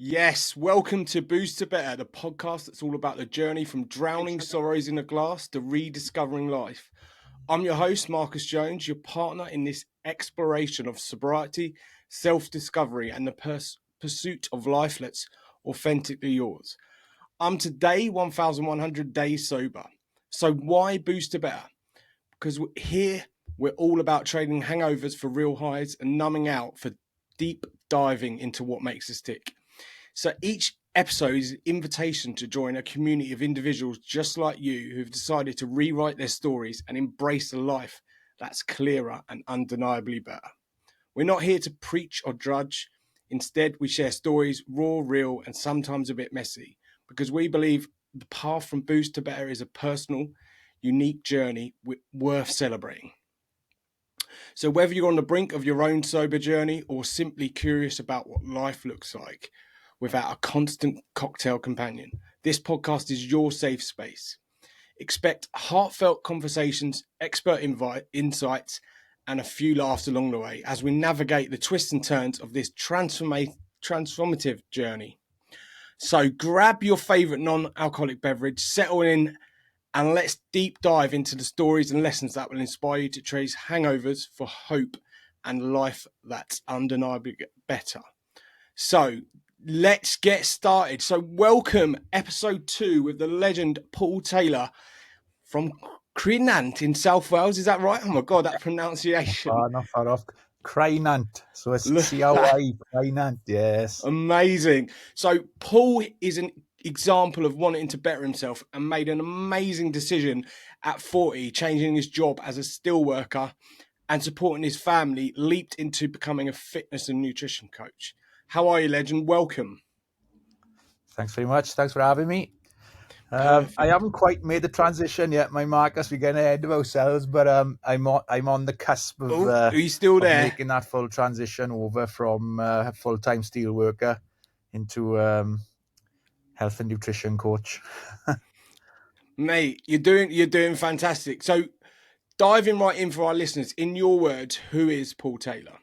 Yes, welcome to Boost to Better, the podcast that's all about the journey from drowning sorrows in a glass to rediscovering life. I'm your host, Marcus Jones, your partner in this exploration of sobriety, self-discovery, and the pursuit of life that's authentically yours. I'm today 1,100 days sober. So why Boost to Better? Because here we're all about trading hangovers for real highs and numbing out for deep diving into what makes us tick. So each episode is an invitation to join a community of individuals just like you who've decided to rewrite their stories and embrace a life that's clearer and undeniably better. We're not here to preach or judge. Instead, we share stories raw, real, and sometimes a bit messy because we believe the path from boost to better is a personal, unique journey worth celebrating. So whether you're on the brink of your own sober journey or simply curious about what life looks like without a constant cocktail companion, this podcast is your safe space. Expect heartfelt conversations, expert insights, and a few laughs along the way as we navigate the twists and turns of this transformative journey. So grab your favorite non-alcoholic beverage, settle in, and let's deep dive into the stories and lessons that will inspire you to trade hangovers for hope and life that's undeniably better. So let's get started. So welcome episode 2 with the legend Paul Taylor from Crynant in South Wales. Is that right? Oh my God, that pronunciation. Not far off. Crynant. So it's C-R-Y, Crynant, yes. Amazing. So Paul is an example of wanting to better himself and made an amazing decision at 40, changing his job as a steel worker and supporting his family, leaped into becoming a fitness and nutrition coach. How are you, legend? Welcome. Thanks very much. Thanks for having me. I haven't quite made the transition yet, my Marcus. We're getting ahead of ourselves, but I'm on the cusp of, are you still there? making that full transition over from full-time steel worker into health and nutrition coach. Mate, you're doing fantastic. So diving right in for our listeners, in your words, who is Paul Taylor?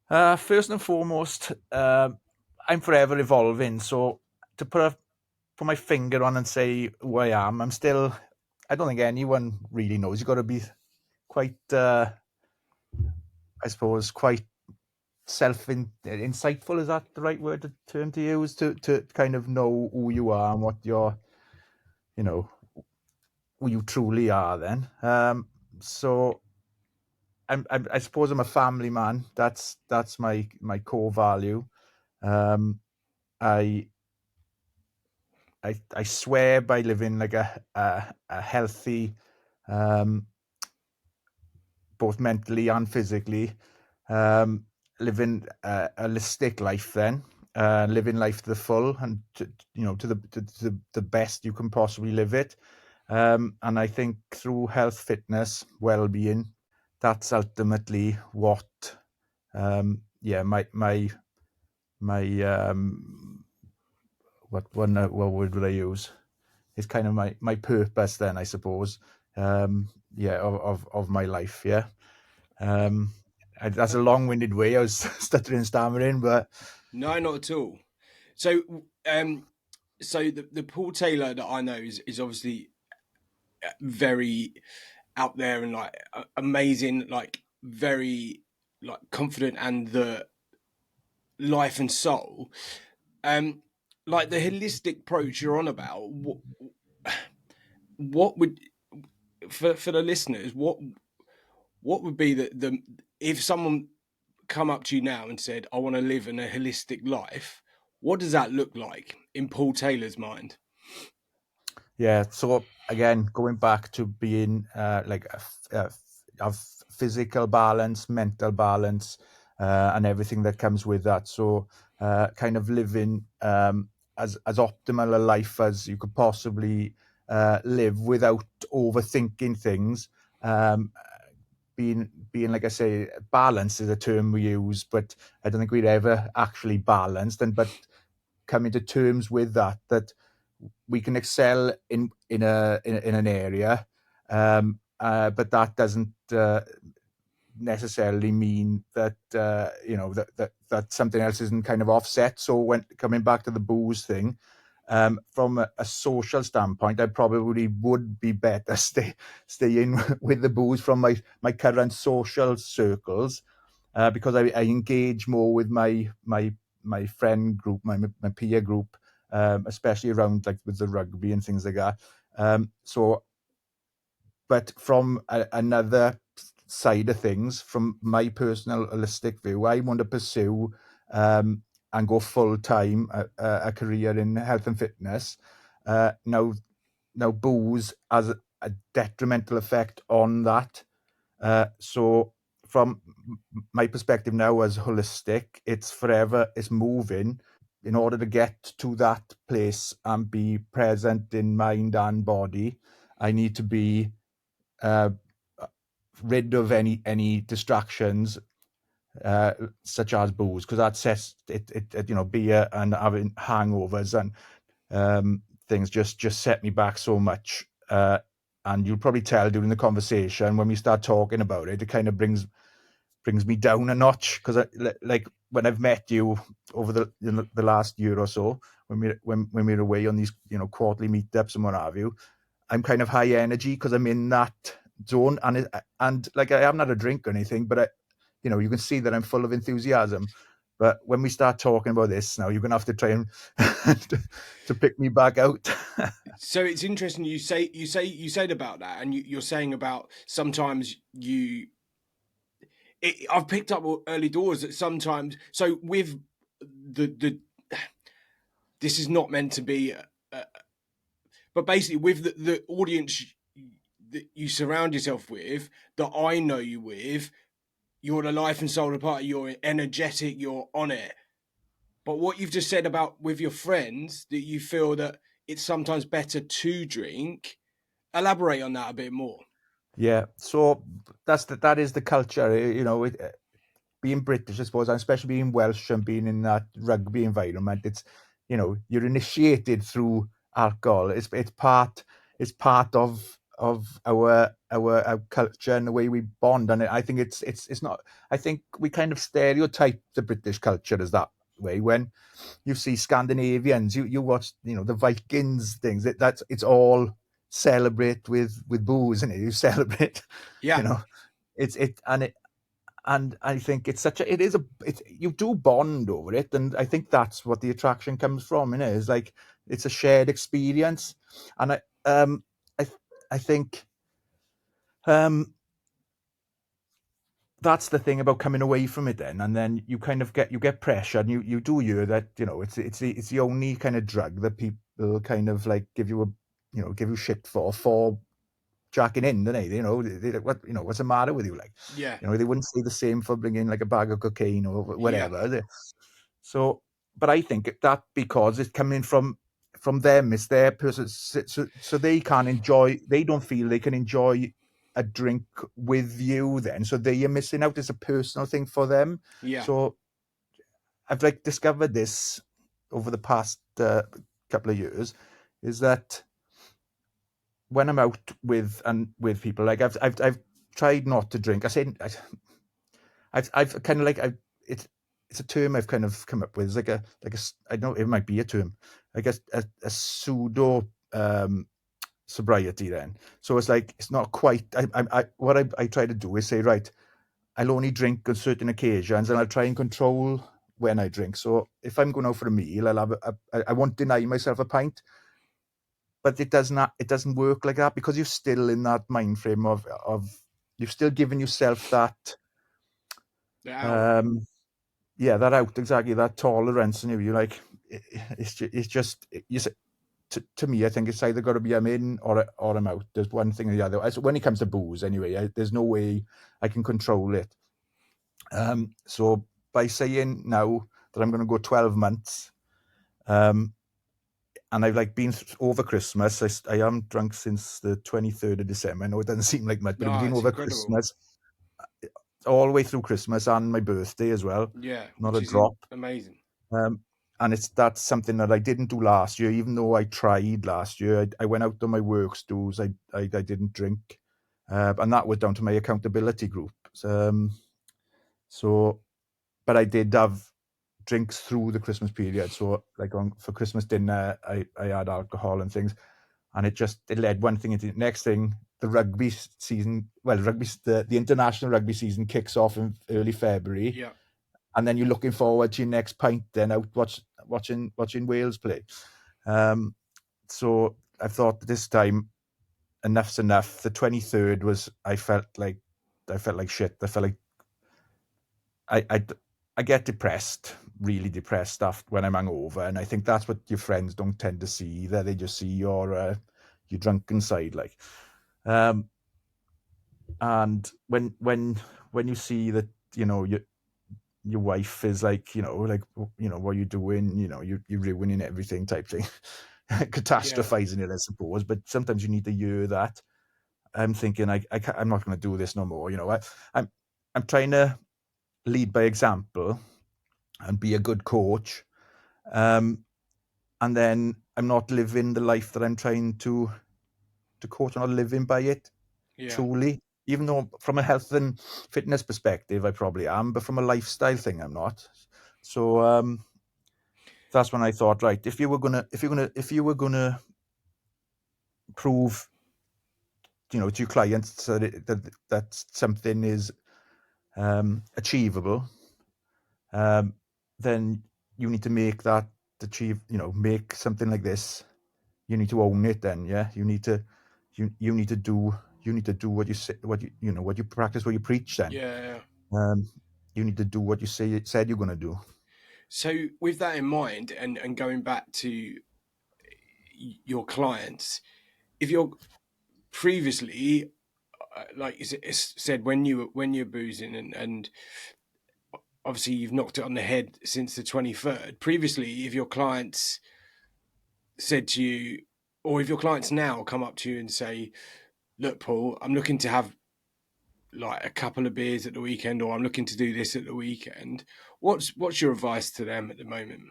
First and foremost, I'm forever evolving. So to put my finger on and say who I am, I don't think anyone really knows. You've got to be quite, I suppose, quite insightful. Is that the right term to use to kind of know who you are and what you're, who you truly are then. So I suppose I'm a family man. That's my core value. I swear by living like a healthy, both mentally and physically, living a holistic life. Then living life to the full and to the best you can possibly live it. And I think through health, fitness, well-being, that's ultimately what, what word would I use? It's kind of my purpose then, I suppose. Of my life. Yeah. That's a long-winded way. I was stuttering and stammering, but no, not at all. So, so the Paul Taylor that I know is obviously very out there and like amazing, like very like confident and the life and soul. Like the holistic approach you're on about. What would for the listeners? What would be the if someone come up to you now and said, "I want to live in a holistic life"? What does that look like in Paul Taylor's mind? Yeah. So again, going back to being like a physical balance, mental balance, and everything that comes with that. So kind of living as optimal a life as you could possibly live without overthinking things. Being like I say, balance is a term we use, but I don't think we're ever actually balanced. But coming to terms with that we can excel in an area, but that doesn't necessarily mean that that something else isn't kind of offset. So when coming back to the booze thing, from a social standpoint, I probably would be better staying with the booze from my current social circles, because I engage more with my friend group, my peer group, especially around like with the rugby and things like that. So, but from another side of things, from my personal holistic view, I want to pursue and go full time a career in health and fitness. Now booze has a detrimental effect on that. So from my perspective now as holistic, it's forever, it's moving. In order to get to that place and be present in mind and body, I need to be uh, rid of any distractions, uh, such as booze, because that sets it, beer and having hangovers and things just set me back so much. And you'll probably tell during the conversation when we start talking about it, it kind of brings me down a notch, because like when I've met you over the last year or so, when we're away on these quarterly meetups and what have you, I'm kind of high energy because I'm in that zone, and like I haven't had a drink or anything, but you can see that I'm full of enthusiasm. But when we start talking about this now, you're gonna have to try and to pick me back out. So it's interesting you said about that, and you're saying about sometimes I've picked up early doors that sometimes, so with the this is not meant to be but basically with the audience that you surround yourself with, that I know you with, you're the life and soul of the party, you're energetic, you're on it. But what you've just said about with your friends, that you feel that it's sometimes better to drink, elaborate on that a bit more. Yeah, so that is the culture, being British, I suppose, and especially being Welsh and being in that rugby environment. It's you're initiated through alcohol. It's part of our culture and the way we bond. And I think it's not. I think we kind of stereotype the British culture as that way. When you see Scandinavians, you watch the Vikings things. That's it's all celebrate with booze, and you celebrate, you Yeah, know. And I think it's such a it is a it you do bond over it, and I think that's what the attraction comes from. Is like it's a shared experience, and I I think um that's the thing about coming away from it then, and then you kind of get pressure, and you do hear that it's the only kind of drug that people kind of like give you shit for jacking in, don't they? What's the matter with you, like, yeah, they wouldn't say the same for bringing like a bag of cocaine or yeah, whatever. So, but I think that because it's coming from them, it's their person, so they don't feel they can enjoy a drink with you then, so they are missing out. It's a personal thing for them. yeah, So I've like discovered this over the past couple of years, is that when I'm out with people, like I've tried not to drink. I've kind of like it's a term I've kind of come up with. It's I don't know, it might be a term. I guess a pseudo sobriety then. So it's like it's not quite. What I try to do is say, right, I'll only drink on certain occasions, and I'll try and control when I drink. So if I'm going out for a meal, I'll have I won't deny myself a pint, but it doesn't work like that, because you're still in that mind frame of you've still given yourself that they're out. um that out, exactly, that tolerance, and you're like it's just to me, I think it's either got to be I'm in or I'm out. There's one thing or the other. When it comes to booze anyway, there's no way I can control it. So by saying now that I'm going to go 12 months, um and I've like been over Christmas. I am drunk since the 23rd of December. I know it doesn't seem like much, but I've No, been it's over incredible. Christmas, all the way through Christmas and my birthday as well. Yeah, Not which a is drop. amazing. Um, and that's something that I didn't do last year, even though I tried last year. I went out on my work stools. I didn't drink, and that was down to my accountability group. So, but I did have drinks through the Christmas period. So like for Christmas dinner, I had alcohol and things, and it led one thing into the next thing. The rugby season, the international rugby season kicks off in early February, Yeah. and then you're looking forward to your next pint, then out watching Wales play. So I thought this time enough's enough. The 23rd was, I felt like shit. I felt like I get depressed, really depressed after when I'm hungover, and I think that's what your friends don't tend to see either. They just see your drunken side, like. And when you see that, your wife is like, what are you doing? You're ruining everything type thing, Yeah. catastrophizing it, I suppose. But sometimes you need to hear that. I'm thinking, I'm not going to do this no more. I'm I'm trying to lead by example and be a good coach. Um, and then I'm not living the life that I'm trying to coach. I'm not living by it Yeah. truly. Even though from a health and fitness perspective, I probably am, but from a lifestyle thing, I'm not. So that's when I thought, right, if you were gonna prove, to your clients that something is achievable, um, then you need to make that make something like this. You need to own it. Then, yeah, you need to do what you say, what you practice, what you preach. Then, Yeah. um, you need to do what you said you're going to do. So with that in mind, and going back to your clients, if you're previously, like it's said, when you're boozing, and obviously you've knocked it on the head since the 23rd. Previously, if your clients said to you, or if your clients now come up to you and say, "Look, Paul, I'm looking to have like a couple of beers at the weekend, or I'm looking to do this at the weekend," what's your advice to them at the moment?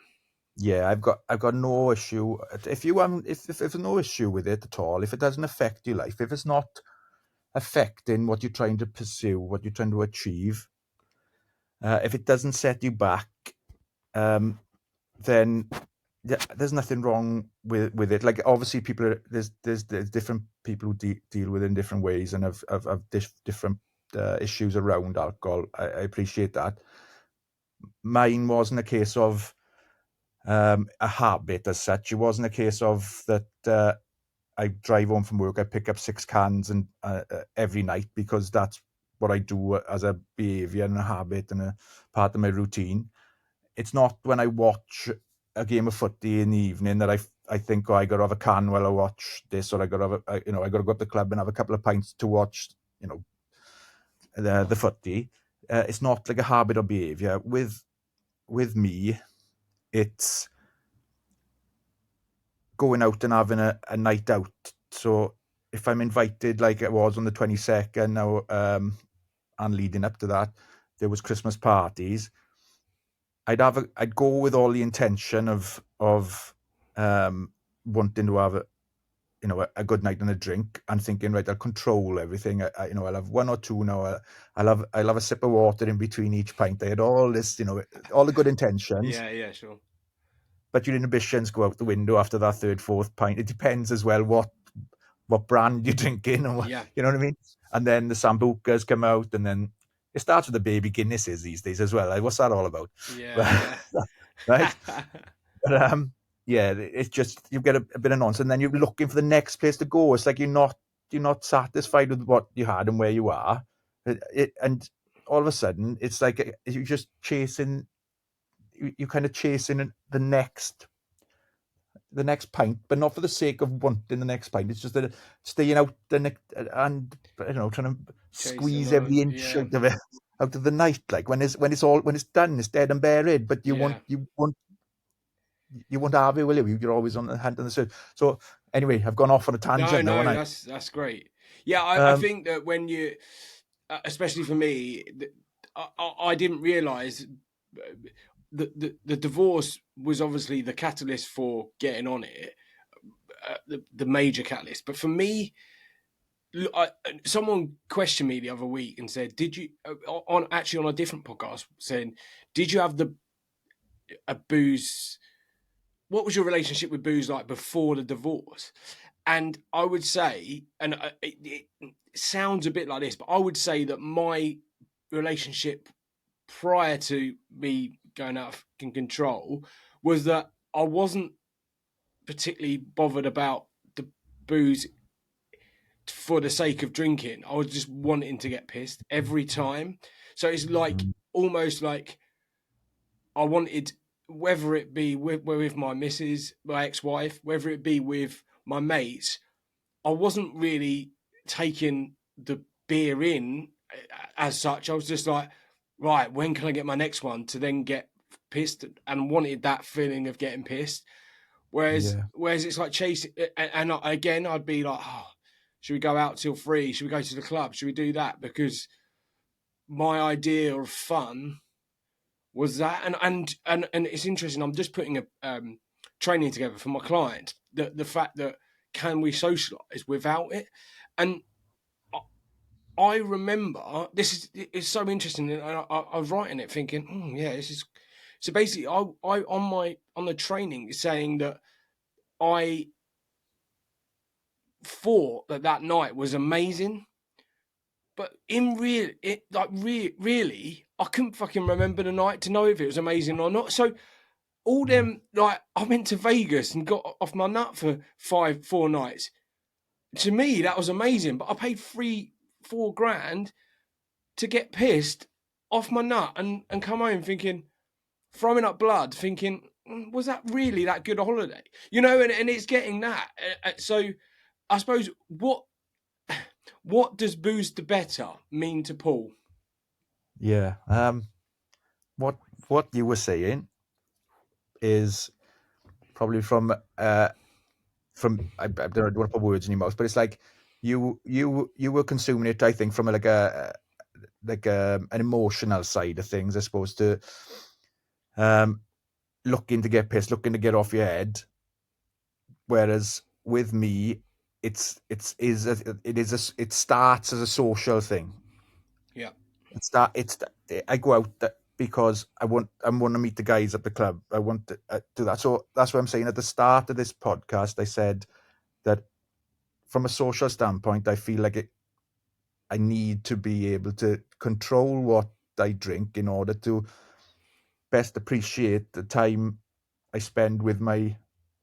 Yeah, I've got no issue. If there's no issue with it at all, if it doesn't affect your life, if it's not affecting what you're trying to pursue, what you're trying to achieve, if it doesn't set you back, um, then yeah, there's nothing wrong with it. Like, obviously, there's different people who deal with it in different ways and have different issues around alcohol. I appreciate that. Mine wasn't a case of a habit as such. It wasn't a case of that. I drive home from work, I pick up 6 cans and every night, because that's what I do as a behavior and a habit and a part of my routine. It's not when I watch a game of footy in the evening that I think, oh, I got to have a can while I watch this, or I got to have I got to go up to the club and have a couple of pints to watch, the footy. It's not like a habit or behavior. With me, it's going out and having a night out. So if I'm invited, like it was on the 22nd now, and leading up to that, there was Christmas parties. I'd go with all the intention of wanting to have a good night and a drink, and thinking, right, I'll control everything. I'll have one or two now. I'll have a sip of water in between each pint. I had all this, all the good intentions, Yeah, yeah, sure. but your inhibitions go out the window after that third, fourth pint. It depends as well what brand you're drinking, and Yeah, you know what I mean. And then the sambucas come out, and then it starts with the baby Guinnesses these days as well. Like, what's that all about? yeah, Right? yeah. But yeah, it's just you get a bit of nonsense, and then you're looking for the next place to go. It's like you're not satisfied with what you had and where you are, and all of a sudden it's like you're just chasing. You're kind of chasing the next pint, but not for the sake of wanting the next pint. It's just that staying out and trying to Chasing squeeze on. every inch Yeah, out of it, out of the night. Like when it's done, it's dead and buried. But yeah. you won't have it, will you? You're always on the hand on the search. So anyway, I've gone off on a No, tangent now, no, and that's great. Yeah, I um, think that when you, especially for me, I didn't realize the divorce was obviously the catalyst for getting on it, the major catalyst. But for me, someone questioned me the other week and said, "Did you on actually on a different podcast saying, did you have a booze. What was your relationship with booze like before the divorce? And I would say, and it sounds a bit like this, but I would say that my relationship prior to me going out of control was that I wasn't particularly bothered about the booze for the sake of drinking. I was just wanting to get pissed every time. So it's like almost like I wanted, whether it be with my missus, my ex-wife, whether it be with my mates, I wasn't really taking the beer in as such. I was just like, right, when can I get my next one to then get pissed, and wanted that feeling of getting pissed. Whereas, Yeah. whereas it's like chasing, and again, I'd be like, oh, should we go out till 3? Should we go to the club? Should we do that? Because my idea of fun was that, and it's interesting. I'm just putting a training together for my client. The fact that can we socialize without it, and I remember this is it's so interesting. And I was writing it, thinking, yeah, this is. So basically, I on the training saying that I thought that that night was amazing, but in real, it like really, I couldn't fucking remember the night to know if it was amazing or not. So all Mm. them, like, I went to Vegas and got off my nut for 4 nights. To me, that was amazing, but I paid 4 grand to get pissed off my nut and come home thinking, throwing up blood, thinking, was that really that good a holiday? You know, and it's getting that. So I suppose what does booze the better mean to Paul? Yeah. What what you were saying is probably from I don't want to put words in your mouth, but it's like you were consuming it, I think, from an emotional side of things, as opposed to um, looking to get pissed, looking to get off your head. Whereas with me, it starts as a social thing. Yeah, I go out because I want to meet the guys at the club. I want to do that. So that's what I'm saying. At the start of this podcast, I said that from a social standpoint, I feel like I need to be able to control what I drink in order to best appreciate the time I spend with my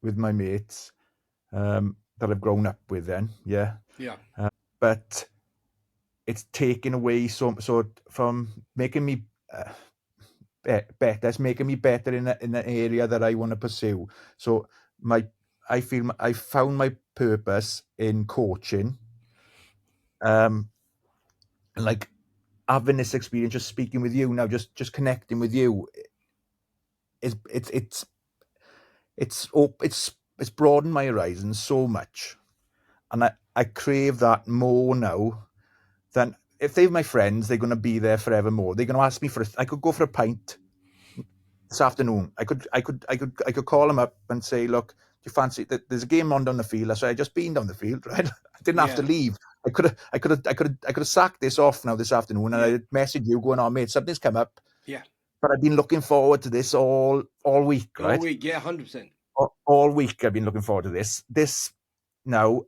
mates that I've grown up with. Then, yeah, yeah, but it's taken away so from making me better. It's making me better in an area that I want to pursue. So my I found my purpose in coaching. Um, like having this experience, just speaking with you now, just connecting with you, is it's broadened my horizons so much, and I crave that more now than if they're my friends. They're going to be there forevermore. They're going to ask me I could go for a pint this afternoon. I could call them up and say, look, do you fancy that there's a game on down the field? So I just been down the field, right? I didn't have to yeah, leave. I could have sacked this off now this afternoon, and yeah, I'd message you going, oh mate, something's come up. yeah. But I've been looking forward to this all week, All right? week, yeah, 100%. All week I've been looking forward to this. Now,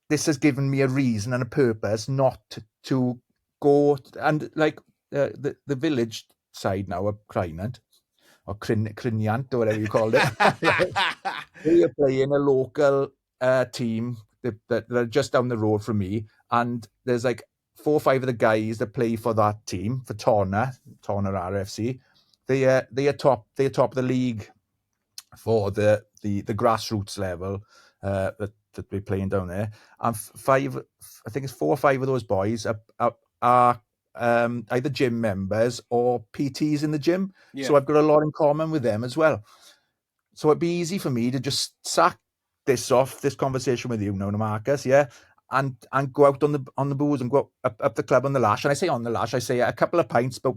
this has given me a reason and a purpose not to go and like the village side now of Crynant or Cryniant or whatever you called it. We are playing a local team that are just down the road from me, and there's like 4 or 5 of the guys that play for that team for Torna RFC. They are top of the league for the grassroots level that we're playing down there. And I think it's 4 or 5 of those boys are either gym members or PTs in the gym. Yeah, So I've got a lot in common with them as well. So it'd be easy for me to just sack this conversation with you now, Marcus, yeah, and go out on the booze and go up the club on the lash. And I say on the lash, I say a couple of pints, but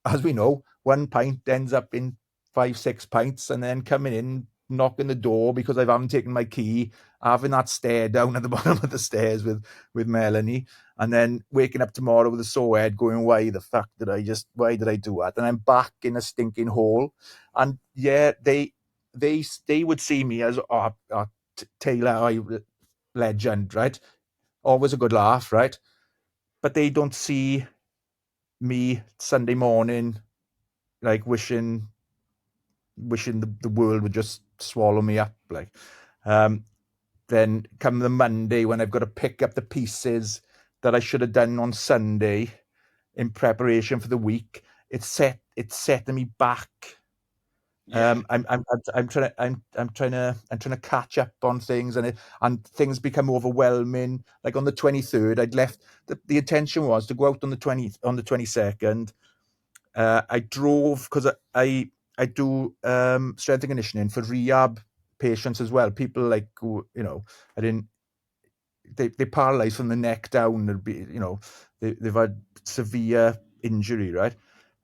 as we know, one pint ends up in 5, 6 pints, and then coming in knocking the door because I haven't taken my key, having that stare down at the bottom of the stairs with Melanie, and then waking up tomorrow with a sore head, going, why did I do that? And I'm back in a stinking hole. And yeah, they would see me as Taylor legend, right? Always a good laugh, right? But they don't see me Sunday morning like wishing the world would just swallow me up, like. Then come the Monday when I've got to pick up the pieces that I should have done on Sunday in preparation for the week, it's setting me back. Yeah. I'm trying to catch up on things, and things become overwhelming. Like on the 23rd, I'd left. The intention was to go out on the 22nd. I drove because I do strength and conditioning for rehab patients as well. People like who, I didn't. They paralyzed from the neck down. They'll be, they've had severe injury, right?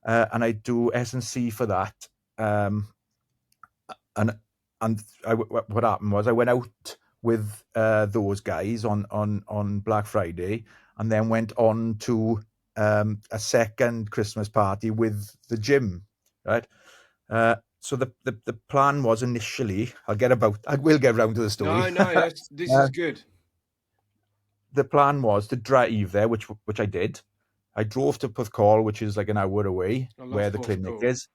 And I do S&C for that. And what happened was I went out with those guys on Black Friday, and then went on to a second Christmas party with the gym, right? So the plan was initially, I will get around to the story. No, this uh, is good. the plan was to drive there, which I did. I drove to Porthcawl, which is like an hour away, I where love the clinic Porthcawl. is.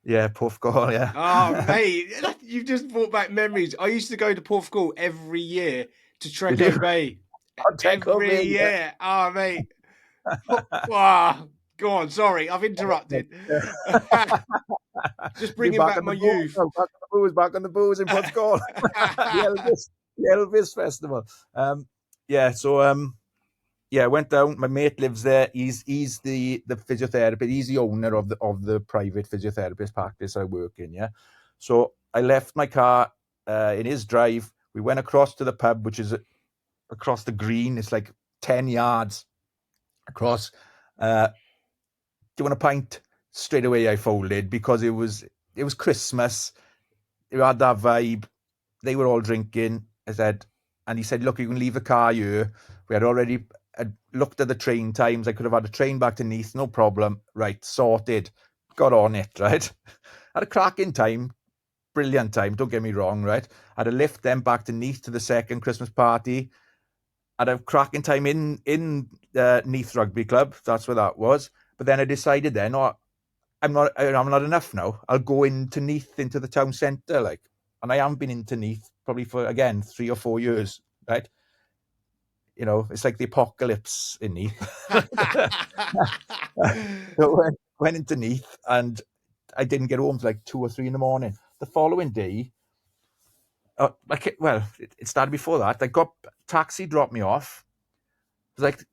Yeah, Porthcawl, Oh, yeah. mate, you've just brought back memories. I used to go to Porthcawl every year to Did you? Treco Bay. I'll take over, Every yeah. year. Oh, mate. Ah, go on. Sorry, I've interrupted. Just You're bringing back back on the my booze youth. now, back on the booze in Porthcawl. the Elvis Festival. Yeah, so yeah, I went down. My mate lives there. He's the physiotherapist. He's the owner of the private physiotherapist practice I work in. Yeah, so I left my car in his drive. We went across to the pub, which is across the green. It's like 10 yards across. Do you want a pint? Straight away, I folded because it was Christmas. It had that vibe. They were all drinking. I said, and he said, "Look, you can leave the car here." We had already looked at the train times. I could have had a train back to Nice, no problem. Right, sorted. Got on it, right? Had a cracking time, brilliant time. Don't get me wrong, right? Had a lift then back to Nice to the second Christmas party. Had a cracking time in Nice Rugby Club. That's where that was. But then I decided then, oh, I'm not enough now. I'll go into Neath, into the town centre, like, and I haven't been into Neath probably for again 3 or 4 years, right? It's like the apocalypse in Neath. So went into Neath, and I didn't get home till like 2 or 3 in the morning. The following day, it started before that. I got taxi, dropped me off. It was like,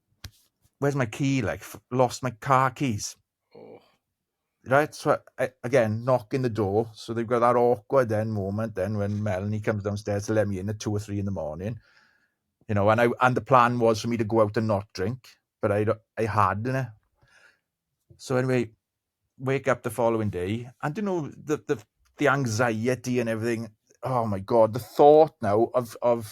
where's my key? Like, lost my car keys. Oh. Right, so again, knocking the door. So they've got that awkward moment then when Melanie comes downstairs to let me in at 2 or 3 in the morning. And the plan was for me to go out and not drink, but I had, So anyway, wake up the following day, and the anxiety and everything. Oh my god, the thought now of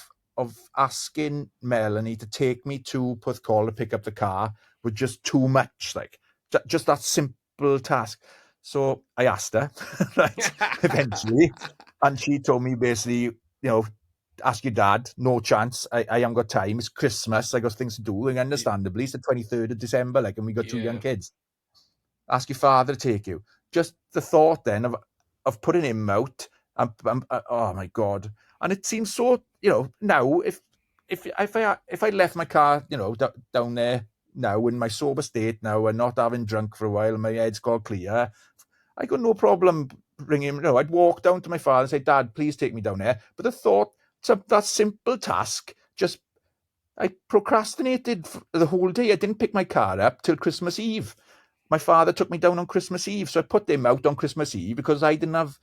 asking Melanie to take me to Porthcawl to pick up the car was just too much. Like, just that simple task. So I asked her, right, eventually, and she told me basically, ask your dad. No chance. I haven't got time. It's Christmas. I got things to do, and understandably, it's the 23rd of December, like, and we got 2 young Yeah. kids. Ask your father to take you. Just the thought then of putting him out, oh my god! And it seems so, now if I left my car, down there now in my sober state now and not having drunk for a while, and my head's got clear, I got no problem bringing him. I'd walk down to my father and say, "Dad, please take me down there." But the thought, that simple task, just I procrastinated for the whole day. I didn't pick my car up till Christmas Eve. My father took me down on Christmas Eve, so I put him out on Christmas Eve because I didn't have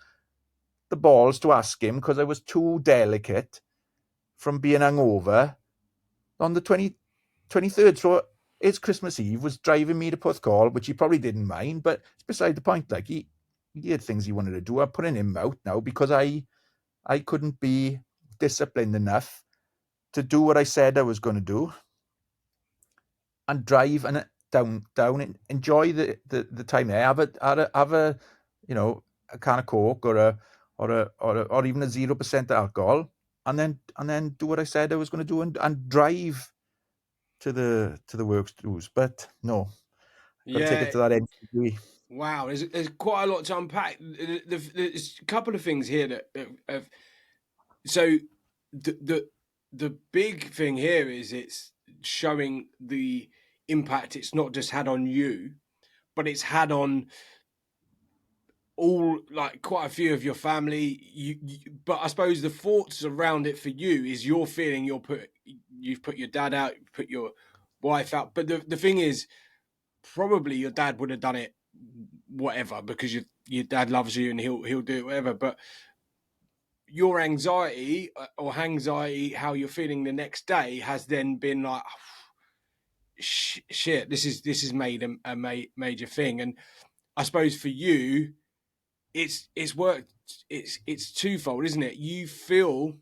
the balls to ask him because I was too delicate from being hungover on the 23rd. So his Christmas Eve was driving me to Porthcawl, which he probably didn't mind, but it's beside the point. Like, he had things he wanted to do. I'm putting him out now because I I couldn't be disciplined enough to do what I said I was going to do and drive and down and enjoy the time there. Have a a can of Coke or even a 0% alcohol, and then do what I said I was going to do and drive to the work dues. But no, got to take it Yeah. to that end degree. Wow. There's quite a lot to unpack. There's a couple of things here so the big thing here is it's showing the impact it's not just had on you, but it's had on all, like, quite a few of your family. But I suppose the thoughts around it for you is you're feeling you've put your dad out, you've put your wife out. But the thing is, probably your dad would have done it whatever, because your dad loves you and he'll do it whatever. But your anxiety or anxiety, how you're feeling the next day, has then been like, shit, this is made a major thing. And I suppose for you, it's worked. It's twofold, isn't it? You feel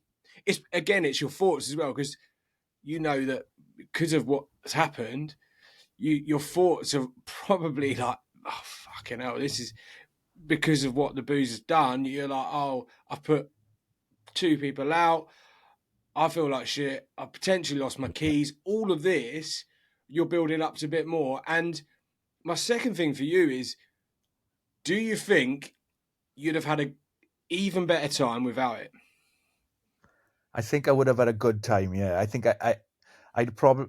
it's your thoughts as well, because you know that because of what's happened, your thoughts are probably like, oh fucking hell, this is because of what the booze has done. You're like, oh, I've put two people out, I feel like shit, I potentially lost my keys. All of this, you're building up to a bit more. And my second thing for you is, do you think you'd have had a even better time without it? I think I would have had a good time. Yeah, I think I'd probably,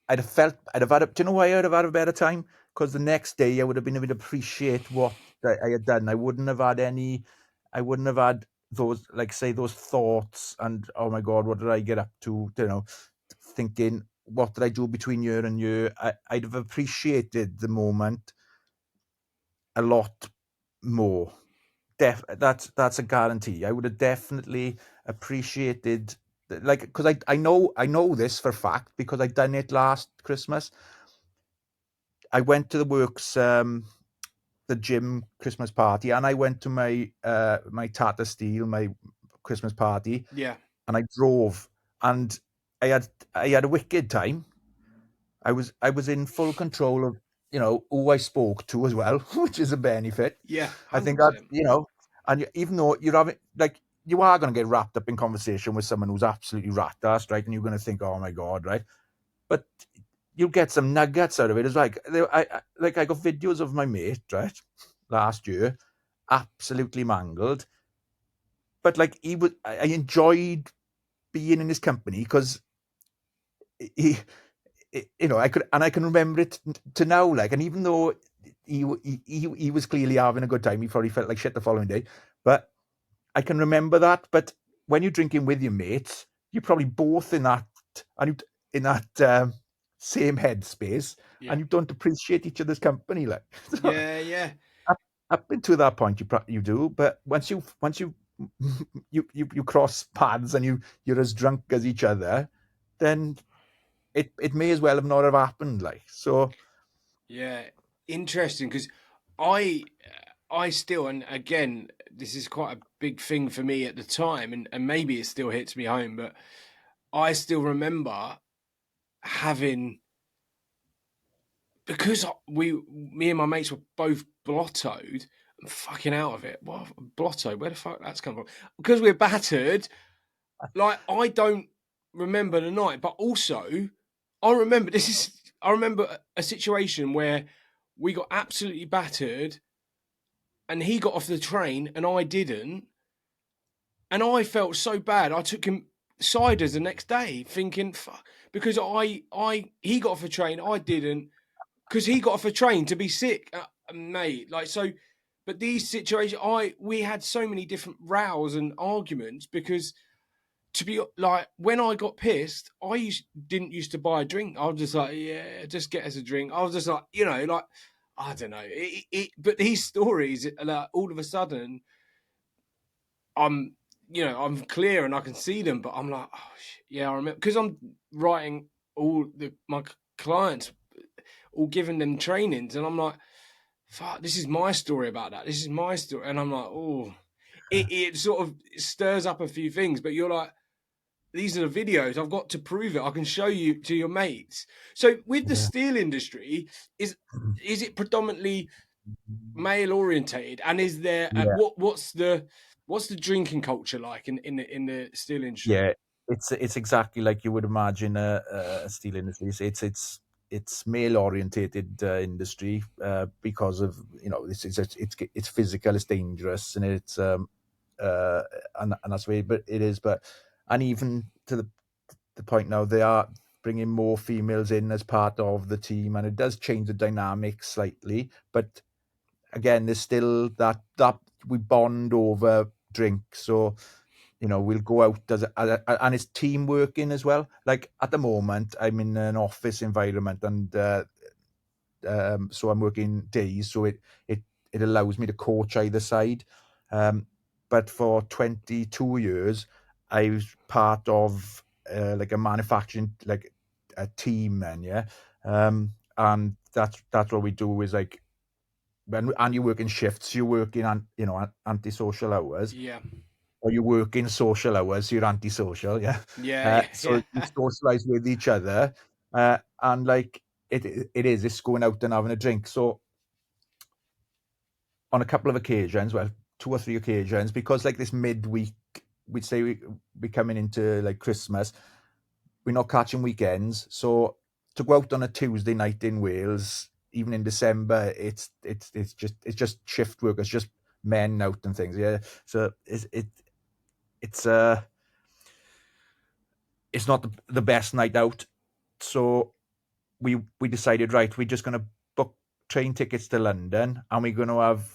I'd have felt, I'd have had. Do you know why I'd have had a better time? Because the next day I would have been able to appreciate what I had done. I wouldn't have had any. I wouldn't have had those, like, say, those thoughts and, oh my god, what did I get up to? Thinking, what did I do between year and year? I'd have appreciated the moment a lot more. That's a guarantee. I would have definitely appreciated, like, because I know this for a fact because I done it last Christmas. I went to the works, the gym Christmas party, and I went to my Tata Steel, my Christmas party, Yeah. and I drove, and I had a wicked time. I was in full control of who I spoke to as well, which is a benefit. Yeah, I think that 100%. and even though you're having, like, you are going to get wrapped up in conversation with someone who's absolutely rat-assed, right? And you're going to think, oh my god, right? But you'll get some nuggets out of it. It's like I got videos of my mate, right, last year, absolutely mangled, but like I enjoyed being in his company because he I can remember it to now, like, and even though he was clearly having a good time, he probably felt like shit the following day, but I can remember that. But when you're drinking with your mates, you're probably both in that, and in that same headspace, Yeah. and you don't appreciate each other's company, like. So, Yeah, yeah. up until that point, you do, but once you you cross paths and you're as drunk as each other, then it may as well have not have happened, like. So Yeah. Interesting, because I I still, and again, this is quite a big thing for me at the time, and maybe it still hits me home, but I still remember having, because me and my mates were both blottoed and fucking out of it. What blotto? Where the fuck that's come from? Because we're battered. Like, I don't remember the night, but also I remember a situation where we got absolutely battered, and he got off the train and I didn't, and I felt so bad. I took him ciders the next day, thinking, fuck, because he got off a train, I didn't, because he got off a train to be sick, mate. Like, so, but these situations, we had so many different rows and arguments, because, to be like, when I got pissed, didn't used to buy a drink. I was just like, yeah, just get us a drink. I was just like, like, I don't know. But these stories, like, all of a sudden, I'm, I'm clear and I can see them, but I'm like, oh, yeah, I remember, because I'm writing my clients, all giving them trainings, and I'm like, fuck, this is my story about that. This is my story, and I'm like, oh. it sort of stirs up a few things, but you're like, these are the videos. I've got to prove it. I can show you to your mates. So with the Yeah. steel industry, is it predominantly male orientated? And is there Yeah. what's the drinking culture like in the steel industry? Yeah, it's exactly like you would imagine a steel industry. It's male orientated industry because of it's physical, it's dangerous, and uh, and that's the way. But it is, but and even to the point now they are bringing more females in as part of the team, and it does change the dynamic slightly. But again, there's still that we bond over drink, so we'll go out and it's team working as well. Like at the moment, I'm in an office environment, and so I'm working days, so it allows me to coach either side. Um, but for 22 years, I was part of like a manufacturing like a team, then yeah, and that's what we do is like and you work in shifts, you work in antisocial hours, Yeah, or you work in social hours, so you're antisocial, yeah. yeah, yeah, So yeah, you socialize with each other, and like it's going out and having a drink. So on a couple of occasions, well, two or three occasions, because like this midweek, we'd say we coming into like Christmas, we're not catching weekends. So to go out on a Tuesday night in Wales, even in December, it's just shift work. It's just men out and things. Yeah. So it's it's not the best night out. So we decided, right, we're just going to book train tickets to London, and we're going to have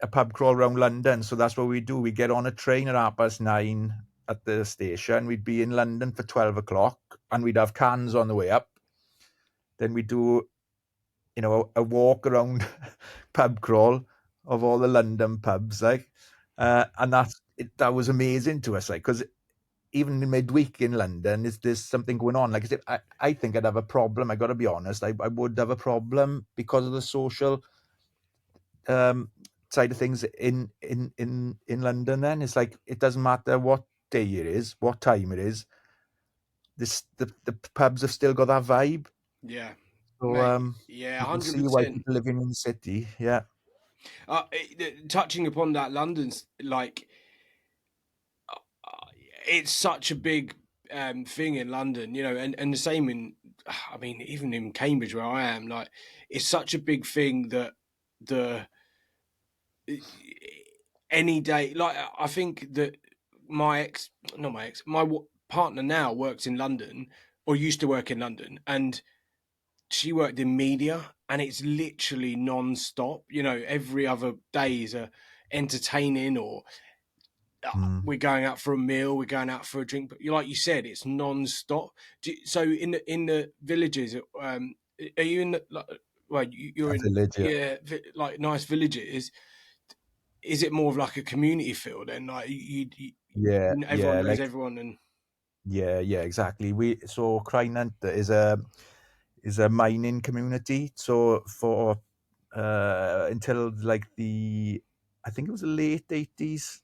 a pub crawl around London. So that's what we do. We get on a train at 9:30 at the station. We'd be in London for 12 o'clock, and we'd have cans on the way up. Then we do, a walk around pub crawl of all the London pubs, like, and that was amazing to us, like, because even in midweek in London, is there's something going on? Like, I think I'd have a problem. I got to be honest. I would have a problem because of the social um, side of things in London. Then it's like it doesn't matter what day it is, what time it is. The pubs have still got that vibe. yeah, So mate. Yeah, you can hundred see why percent. people living in the city. Yeah. Touching upon that, London's like it's such a big thing in London, and the same in, I mean, even in Cambridge where I am, like it's such a big thing that the any day, like I think that my ex, not my ex, my partner now works in London or used to work in London, and she worked in media, and it's literally non-stop. Every other day is a entertaining or Mm. we're going out for a meal, we're going out for a drink. But like you said, it's non-stop. So in the villages, are you in the, like, well, you're A in, village. Yeah. yeah, like nice villages. Is it more of like a community feel then? Like Yeah. everyone Yeah. knows Like, everyone, and yeah. Yeah. Exactly. So Crynant is a mining community. So for until like I think it was the late 80s,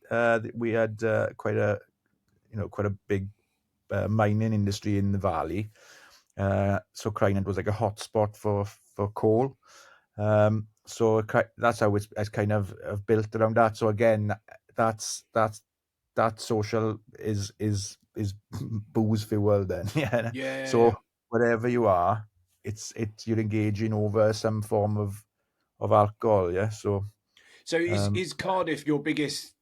we had quite a big mining industry in the valley. So Crynant was like a hotspot for coal. So that's how it's kind of built around that. So again, that's that social is booze fuel then. Yeah. yeah, So yeah. wherever you are, you're engaging over some form of alcohol. Yeah. So So um, is Cardiff your biggest?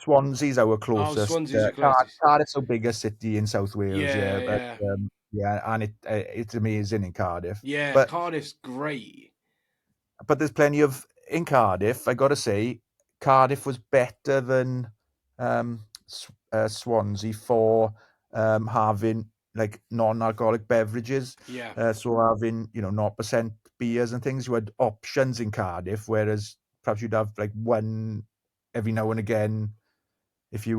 Swansea's our Oh, closest. Swansea's your closest. Cardiff's our biggest city in South Wales. Yeah, Yeah, but yeah, yeah, and it's amazing in Cardiff. yeah. But Cardiff's great. there's plenty of in Cardiff. I got to say, Cardiff was better than Swansea for having like non-alcoholic beverages. Yeah, So having 0% beers and things. You had options in Cardiff, whereas perhaps you'd have like one every now and again if you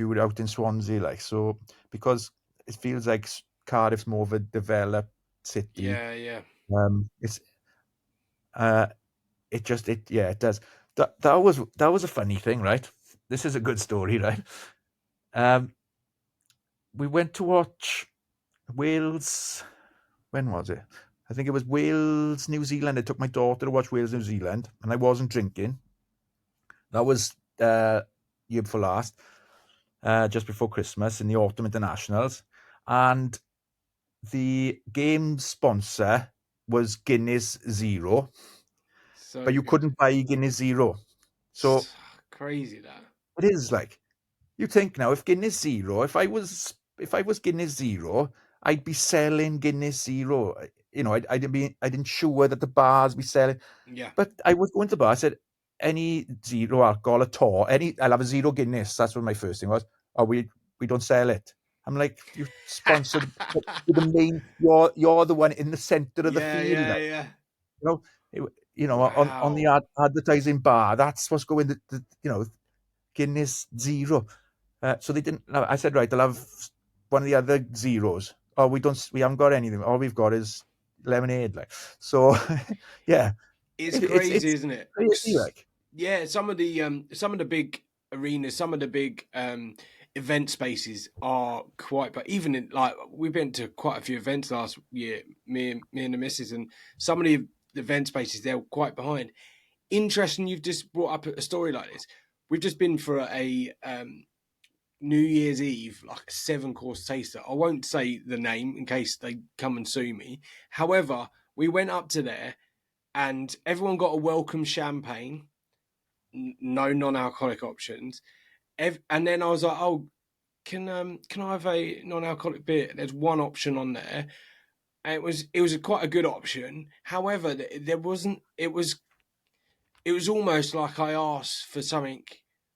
were out in Swansea, like, so, because it feels like Cardiff's more of a developed city. yeah, yeah. It's uh, it just it yeah it does. That was a funny thing, right? this is a good story, right? Um, we went to watch Wales. When was it? I think it was Wales, New Zealand. I took my daughter to watch Wales, New Zealand, and I wasn't drinking. That was year before last, just before Christmas in the autumn internationals, and the game sponsor was Guinness Zero, but So you good. couldn't buy Guinness Zero. So Crazy that. it is like, you think now, if Guinness Zero, if I was Guinness Zero, I'd be selling Guinness Zero. I'd ensure that the bars be selling. Yeah. But I was going to the bar. I said, any zero alcohol at all. I'll have a zero Guinness. That's what my first thing was. Oh, we don't sell it. I'm like, you sponsored with the main. You're the one in the centre of the Yeah, field. yeah, yeah. You know, on the Wow. advertising bar. That's what's going. Guinness Zero. So they didn't. No, I said, right, I'll have one of the other zeros. Oh, we haven't got anything. All we've got is lemonade. Like, so, yeah, It's crazy, it's isn't it? crazy. Like, Yeah, some of the big arenas, some of the big event spaces are quite, but even in, like, we've been to quite a few events last year, me and the missus, and some of the event spaces, they're quite behind. Interesting, you've just brought up a story like this. We've just been for a New Year's Eve, like a 7 course taster. I won't say the name in case they come and sue me. However, we went up to there and everyone got a welcome champagne, no non-alcoholic options. And then I was like, "Oh, can I have a non-alcoholic beer?" There's one option on there, and it was quite a good option. However, there wasn't. It was almost like I asked for something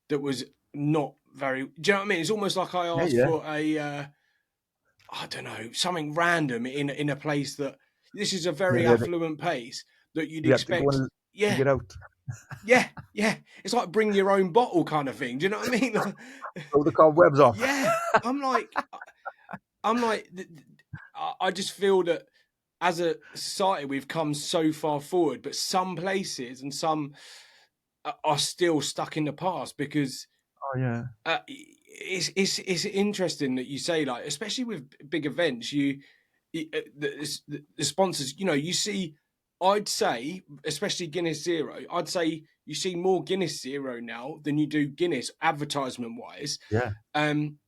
that was not very. Do you know what I mean? It's almost like I yeah, asked yeah, for a I don't know, something random in a place that this is a yeah, very yeah. affluent place that you'd We have to go expect. and Yeah, dig it out. yeah, yeah. It's like bring your own bottle kind of thing. Do you know what I mean? Throw the cobwebs off. Yeah, I'm like, I'm like, I just feel that as a society we've come so far forward, but some places and some are still stuck in the past because Oh yeah, it's interesting that you say, like, especially with big events, the sponsors, you see, I'd say, especially Guinness Zero, I'd say you see more Guinness Zero now than you do Guinness advertisement wise. yeah, Um,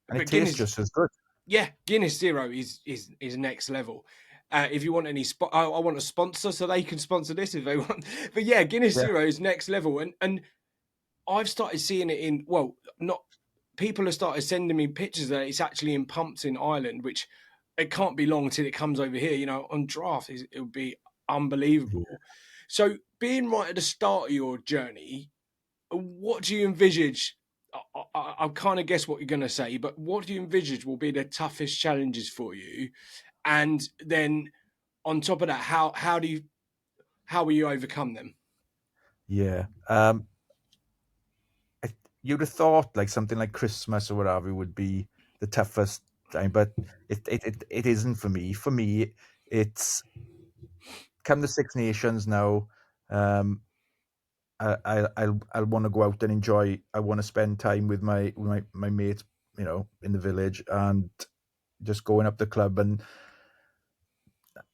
and it but tastes Guinness, just as good. yeah, Guinness Zero is next level. If you want any I want a sponsor so they can sponsor this if they want. But yeah, Guinness Yeah, Zero is next level, and I've started seeing it in, well, not, people have started sending me pictures that it's actually in pumps in Ireland, which it can't be long till it comes over here. On draft, it would be unbelievable. So, being right at the start of your journey, what do you envisage? I kind of guess what you're going to say, but what do you envisage will be the toughest challenges for you? And then on top of that, how will you overcome them? yeah. I, you'd have thought like something like Christmas or whatever would be the toughest time, but it isn't for me. For me, it's come the Six Nations now. Um, I'll want to go out and enjoy. I want to spend time with my mates, in the village, and just going up the club, and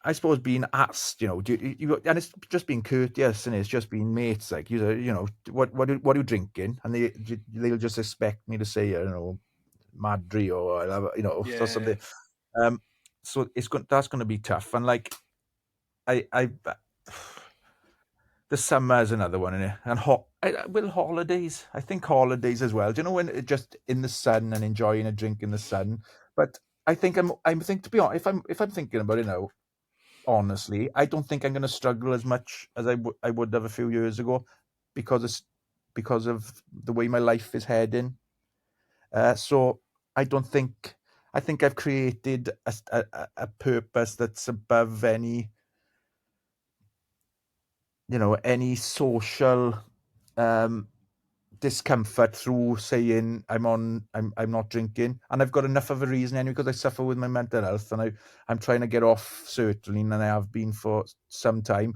I suppose being asked, and it's just being courteous, and it's just being mates, like, what are you drinking, and they'll just expect me to say, I don't know, Madri, or I'll have, or Yeah, something. Um, so that's going to be tough, and like I the summer is another one, innit? And holidays. I think holidays as well. Do you know, when just in the sun and enjoying a drink in the sun? But I think to be honest, if I'm thinking about it now, honestly, I don't think I'm going to struggle as much as I would have a few years ago, because of the way my life is heading. So I don't think I think I've created a purpose that's above any social um, discomfort through saying I'm not drinking, and I've got enough of a reason anyway, because I suffer with my mental health, and I'm trying to get off certainly, and I have been for some time.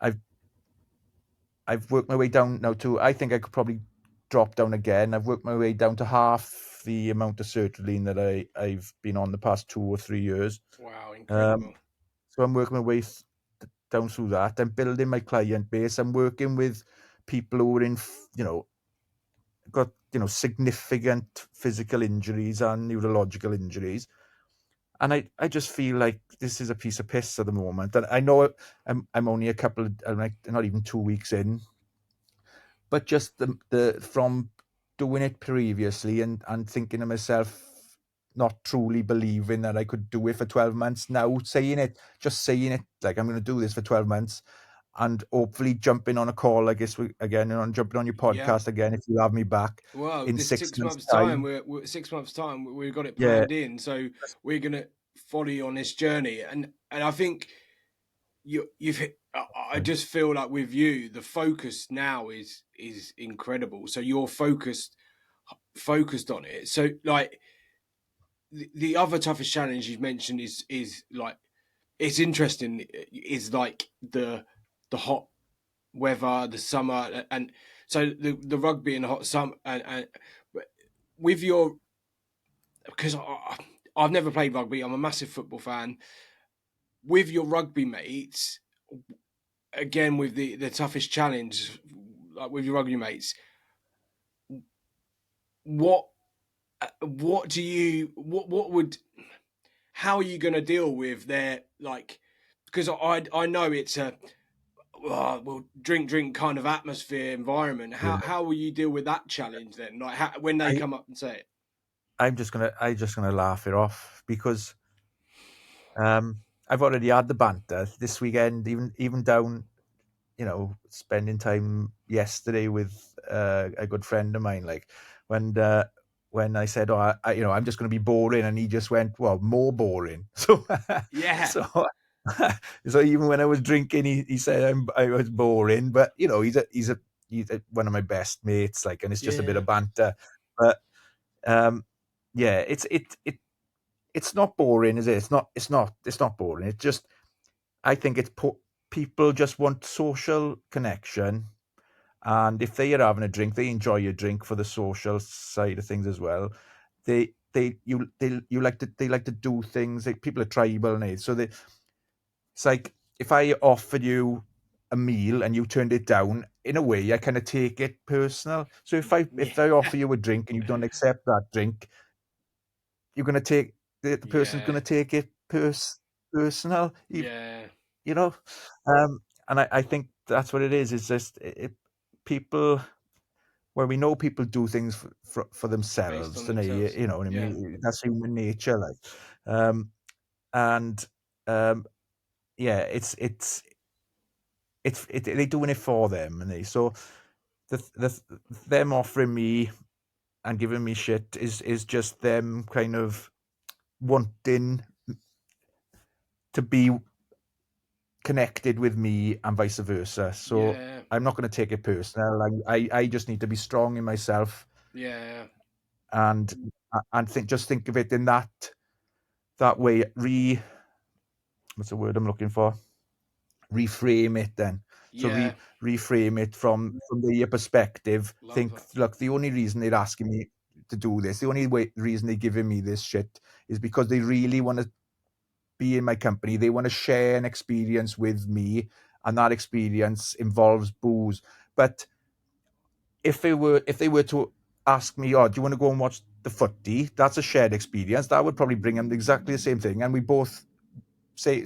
I've I've worked my way down now to, I think I could probably dropped down again. I've worked my way down to half the amount of sertraline that I've been on the past 2 or 3 years. Wow, incredible. Um, so I'm working my way down through that. I'm building my client base. I'm working with people who are got significant physical injuries and neurological injuries, and I just feel like this is a piece of piss at the moment. And I know I'm only I'm like not even 2 weeks in, but just the from doing it previously and thinking to myself, not truly believing that I could do it for 12 months. Now saying it like I'm going to do this for 12 months, and hopefully jumping on a call like this again, and jumping on your Yeah. podcast again if you have me back Well, in this 6 months' 6 months time, time. we're 6 months time. We've got it Yeah, planned in, so we're gonna follow you on this journey. And I think you've hit. I just feel like with you, the focus now is incredible. So you're focused on it. So like the other toughest challenge you've mentioned is like it's interesting. Is like the hot weather, the summer, and so the rugby in the hot summer, and with your because I've never played rugby. I'm a massive football fan. With your rugby mates, again with the toughest challenge, like with your rugby mates, what what do you what would how are you going to deal with their like? Because I know it's a well drink kind of atmosphere environment. yeah. How will you deal with that challenge then? Like when they I come up and say it? I'm just gonna laugh it off because I've already had the banter this weekend, even down, spending time yesterday with a good friend of mine. Like when uh, when I said, "Oh, I'm just going to be boring," and he just went, "Well, more boring." So, Yeah, so, so even when I was drinking, he said I was boring. But he's one of my best mates. Like, and it's just a bit yeah, of banter. But um, yeah, it's not boring, is it? It's not boring. It's just I think people just want social connection, and if they are having a drink, they enjoy a drink for the social side of things as well. They like to do things. Like, people are tribal, and so it's like if I offered you a meal and you turned it down, in a way, I kind of take it personal. So if I yeah, offer you a drink and you don't accept that drink, you're gonna take the person's yeah, gonna take it personal. yeah. You know, and I think that's what it is. It's just people where we know people do things for Based themselves, on and themselves. you know what I Yeah, mean. That's human nature, like, um, and yeah, they're doing it for them, and so the them offering me and giving me shit is just them kind of wanting to be connected with me and vice versa. So yeah, I'm not going to take it personal. I just need to be strong in myself yeah, and think of it in that way. What's the word I'm looking for? Reframe it then. So yeah. reframe it from their perspective. Love Think, that. look, the only reason they're asking me to do this, the only reason they're giving me this shit is because they really want to be in my company. They want to share an experience with me, and that experience involves booze. But if they were to ask me, "Oh, do you want to go and watch the footy?" That's a shared experience. That would probably bring them exactly the same thing, and we both say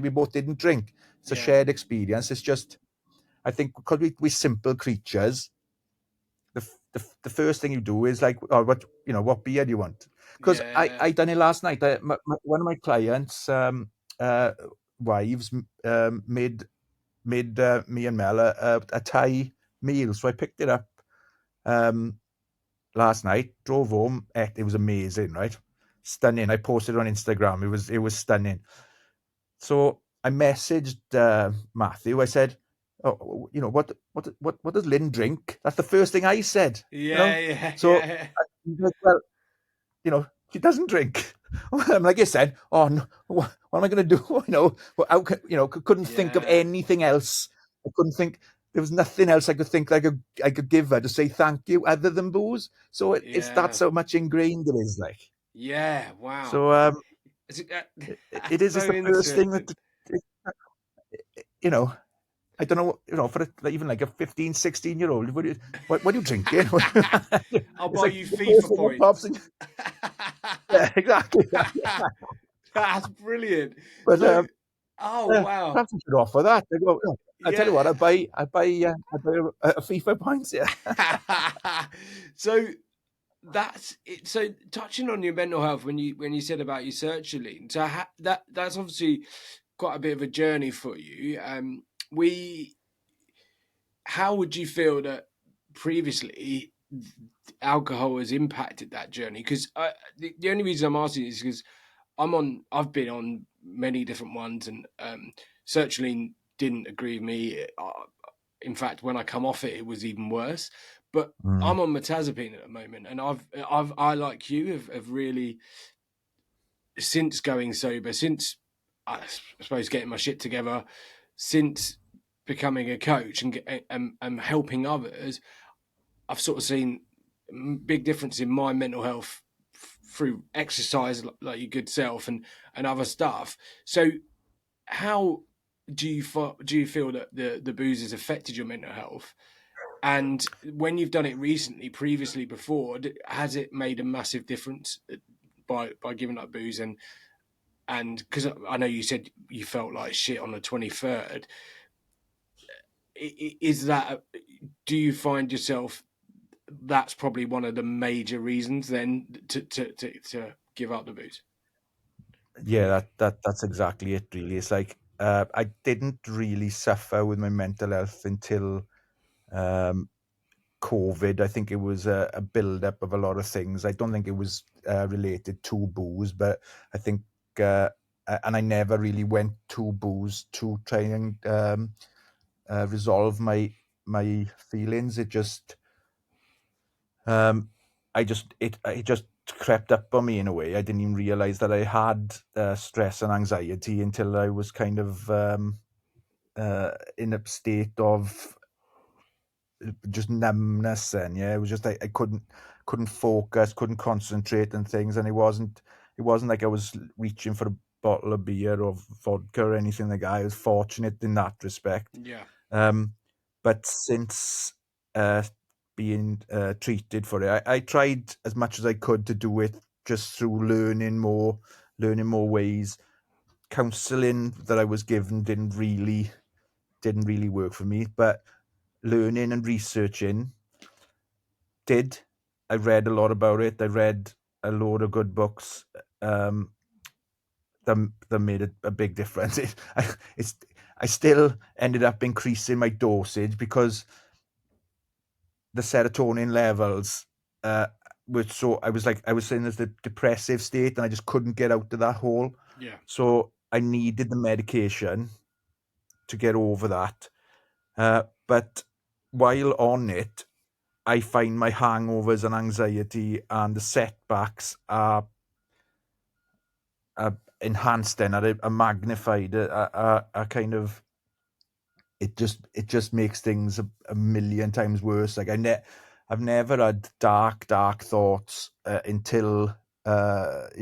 we both didn't drink. It's a Yeah, shared experience. It's just I think because we're simple creatures, the first thing you do is like, "Oh, what beer do you want?" Because yeah, I done it last night. One of my clients' uh, wives made me and Mel a Thai meal, so I picked it up um, last night. Drove home, ate. It was amazing, right? Stunning. I posted it on Instagram. It was stunning. So I messaged Matthew. I said, "Oh, what does Lynn drink?" That's the first thing I said. You yeah, know. yeah, So yeah, he's like, well, she doesn't drink. I'm like I said, oh no, what am I going to do? How couldn't think of yeah, anything else. I couldn't think. there was nothing else I could think I could give her to say thank you other than booze. So it's Yeah. that's how much ingrained it is. Like Yeah. Wow. so, it That's is. It's so the first thing interesting. that you know. I don't know, for even like a 15, 16 year old. What are you drinking? I'll It's buy like you the first FIFA thing that pops points. in. Yeah, exactly. That's brilliant. But So, oh wow, perhaps I should offer that. I go, "Oh, I tell you what, yeah. I buy a FIFA points. Yeah. So that's it. So touching on your mental health when you said about your sertraline, so that's obviously quite a bit of a journey for you. We How would you feel that previously alcohol has impacted that journey? Because the only reason I'm asking is because I've been on many different ones, and sertraline didn't agree with me. In fact, when I come off it, it was even worse. But Mm. I'm on metazapine at the moment, and I like you have really, since going sober, since I suppose getting my shit together, since becoming a coach and helping others, I've sort of seen big difference in my mental health through exercise, like your good self, and other stuff. So, how do you feel that the booze has affected your mental health? And when you've done it recently, previously, before, has it made a massive difference by giving up booze? And because I know you said you felt like shit on the 23rd, is that, do you find yourself, that's probably one of the major reasons then to give up the booze? Yeah, that's exactly it. Really, it's like I didn't really suffer with my mental health until um, COVID. I think it was a build up of a lot of things. I don't think it was related to booze, but I think, and I never really went to booze to try and resolve my feelings. It just, um, it just crept up on me in a way. I didn't even realize that I had stress and anxiety until I was kind of in a state of just numbness. Then yeah, it was just like I couldn't focus, couldn't concentrate on things, and it wasn't like I was reaching for a bottle of beer or vodka or anything like that. I was fortunate in that respect. Yeah, um but since uh being treated for it, I tried as much as I could to do it just through learning more ways. Counseling that I was given didn't really work for me, but learning and researching did. I read a lot about it. I read a load of good books um, that made a big difference. It's I still ended up increasing my dosage because the serotonin levels uh, were so. I was in this depressive state, and I just couldn't get out of that hole. yeah, So I needed the medication to get over that. But while on it, I find my hangovers and anxiety and the setbacks are enhanced and are magnified. Are kind of it just makes things a million times worse. Like I've never had dark thoughts until I've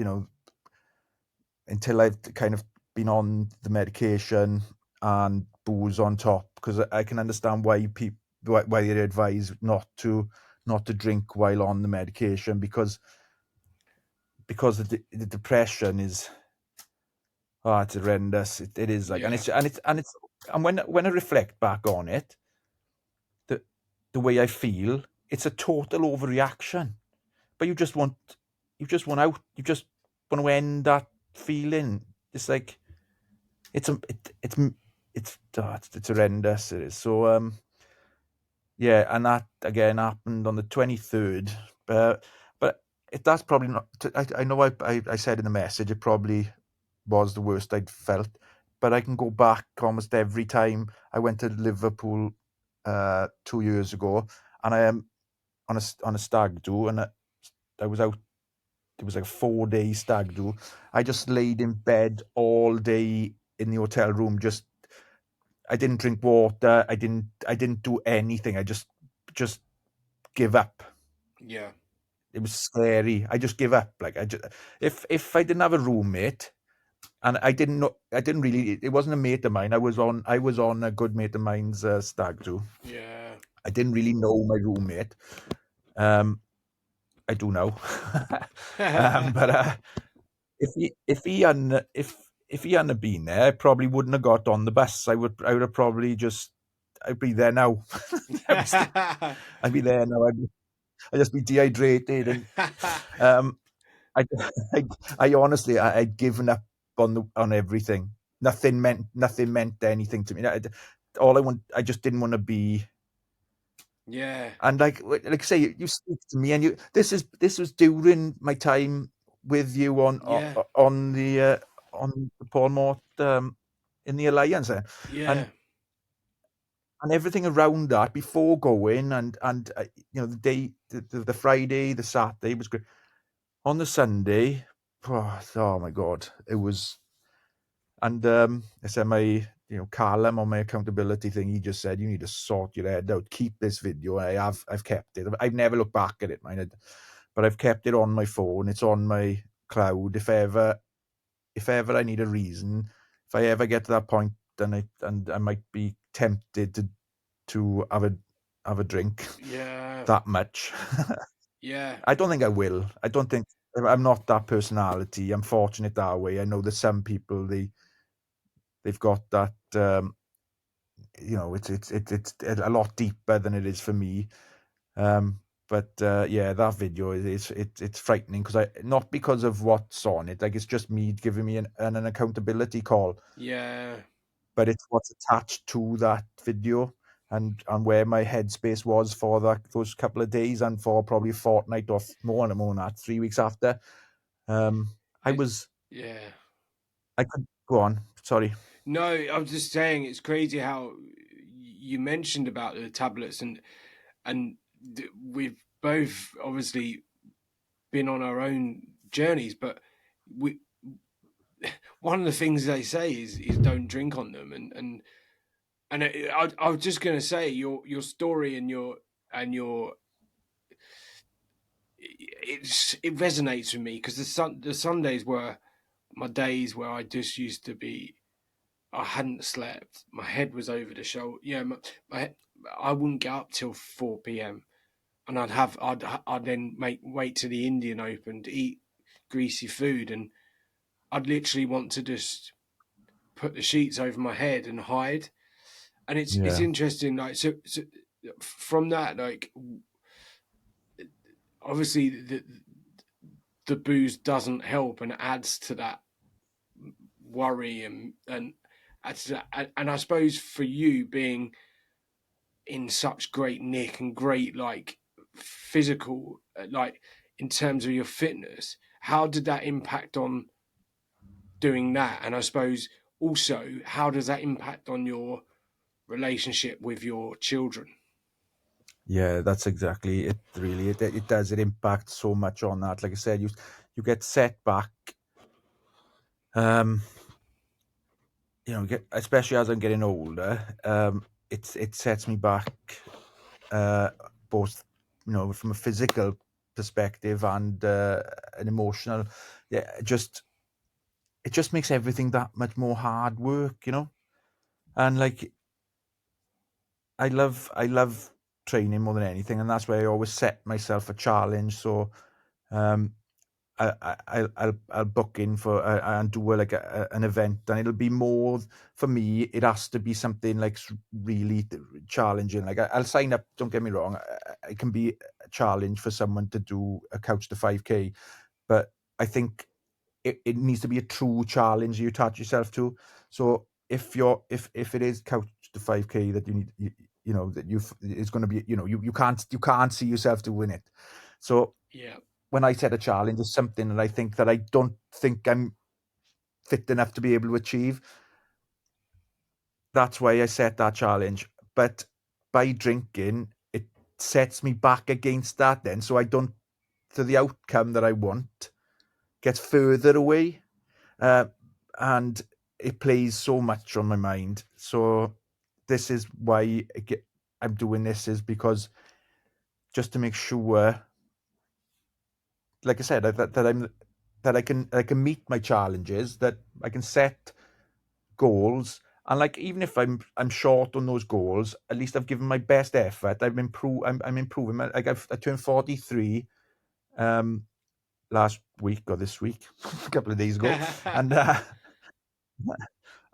kind of been on the medication and booze on top, because I can understand why they advise not to drink while on the medication, because the depression is, it's horrendous. It is like, and yeah, when I reflect back on it, the the way I feel, it's a total overreaction. But you just want out. You just want to end that feeling. It's like it's a it's horrendous. It is. So yeah, and that again happened on the 23rd. But that's probably not. I know I said in the message it probably was the worst I'd felt, but I can go back almost every time. I went to Liverpool 2 years ago, and I am on a stag do, and I was out. It was like a 4 day stag do. I just laid in bed all day in the hotel room, just I didn't drink water. I didn't do anything. I just give up. Yeah. It was scary. I just give up. Like if I didn't have a roommate, and I didn't know, I didn't really. It wasn't a mate of mine. I was on a good mate of mine's stag do. Yeah. I didn't really know my roommate. Um, I do now. But if he hadn't been there, I probably wouldn't have got on the bus. I would have probably just I'd be there now. I'd be there now. I'd just be dehydrated and um I I, I honestly I'd given up on everything. Nothing meant anything to me. I just didn't want to be. Yeah. And like say you speak to me, and this was during my time with you Yeah. on the Paul Mort in the Alliance, Yeah. and everything around that before going, and the day, the Friday, the Saturday was great. On the Sunday, oh my God, it was. And I said, Callum on my accountability thing, he just said, you need to sort your head out. Keep this video. I've kept it. I've never looked back at it, mind. But I've kept it on my phone. It's on my cloud. If ever I need a reason, if I ever get to that point, and I might be tempted to have a drink Yeah. that much. Yeah. I don't think I will. I don't think I'm not that personality. I'm fortunate that way. I know that some people they've got that. It's a lot deeper than it is for me. But yeah, that video it's frightening because not because of what's on it. Like it's just me giving me an accountability call, Yeah. but it's what's attached to that video and where my headspace was for those couple of days and for probably a fortnight or more than that, 3 weeks after. Um, I It, was yeah. I could go on. Sorry. No, I was just saying it's crazy how you mentioned about the tablets and we've both obviously been on our own journeys, but we one of the things they say is don't drink on them, I was just going to say your story and your it resonates with me because the Sundays were my days where I just used to be. I hadn't slept. My head was over the shoulder. Yeah, I wouldn't get up till 4 p.m. and I'd then wait till the Indian Open to eat greasy food, and I'd literally want to just put the sheets over my head and hide. And it's Yeah. interesting, like so from that, like obviously the booze doesn't help and adds to that worry and adds to that. And I suppose for you being in such great nick and great like physical like in terms of your fitness, how did that impact on doing that? And I suppose also how does that impact on your relationship with your children? Yeah, that's exactly it. Really, it does. It impacts so much on that. Like I said, you get set back. Um, especially as I'm getting older. It sets me back, uh, both from a physical perspective and an emotional. Yeah, it just makes everything that much more hard work. And like I love training more than anything, and that's why I always set myself a challenge. So um, I'll book in for and do an event, and it'll be more for me. It has to be something like really challenging. Like I'll sign up. Don't get me wrong. It can be a challenge for someone to do a couch to 5K, but I think it needs to be a true challenge you attach yourself to. So if it is couch to 5K that you need, that it's going to be, you can't see yourself to win it. So Yeah. when I set a challenge, it's something that I think that I don't think I'm fit enough to be able to achieve. That's why I set that challenge. But by drinking, it sets me back against that then. So I don't, so the outcome that I want gets further away. Uh, and it plays so much on my mind. So this is why I'm doing this, is because just to make sure, like I said, that I can meet my challenges, that I can set goals, and like even if I'm short on those goals, at least I've given my best effort. I'm improving. I turned 43 last week or this week, a couple of days ago, and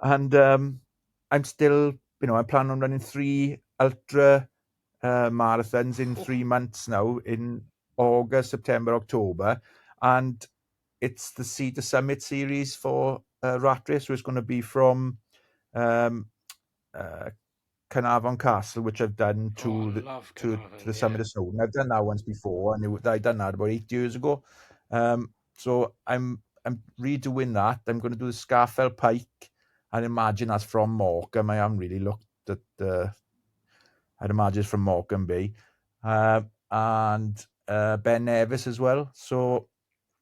and I'm still, I plan on running 3 ultra marathons in 3 months now, in August, September, October, and it's the Sea to Summit series for Rat Race, so it's going to be from um, uh, Carnarvon Castle, which I've done, Oh, I to love to the Carnarvon. summit Yeah. of Snowdon. I've done that once before, and I done that about 8 years ago. So I'm redoing that. I'm going to do the Scafell Pike, and imagine that's from Morecambe. I haven't really looked at the. I'd imagine it's from Morecambe Bay, and Ben Nevis as well. So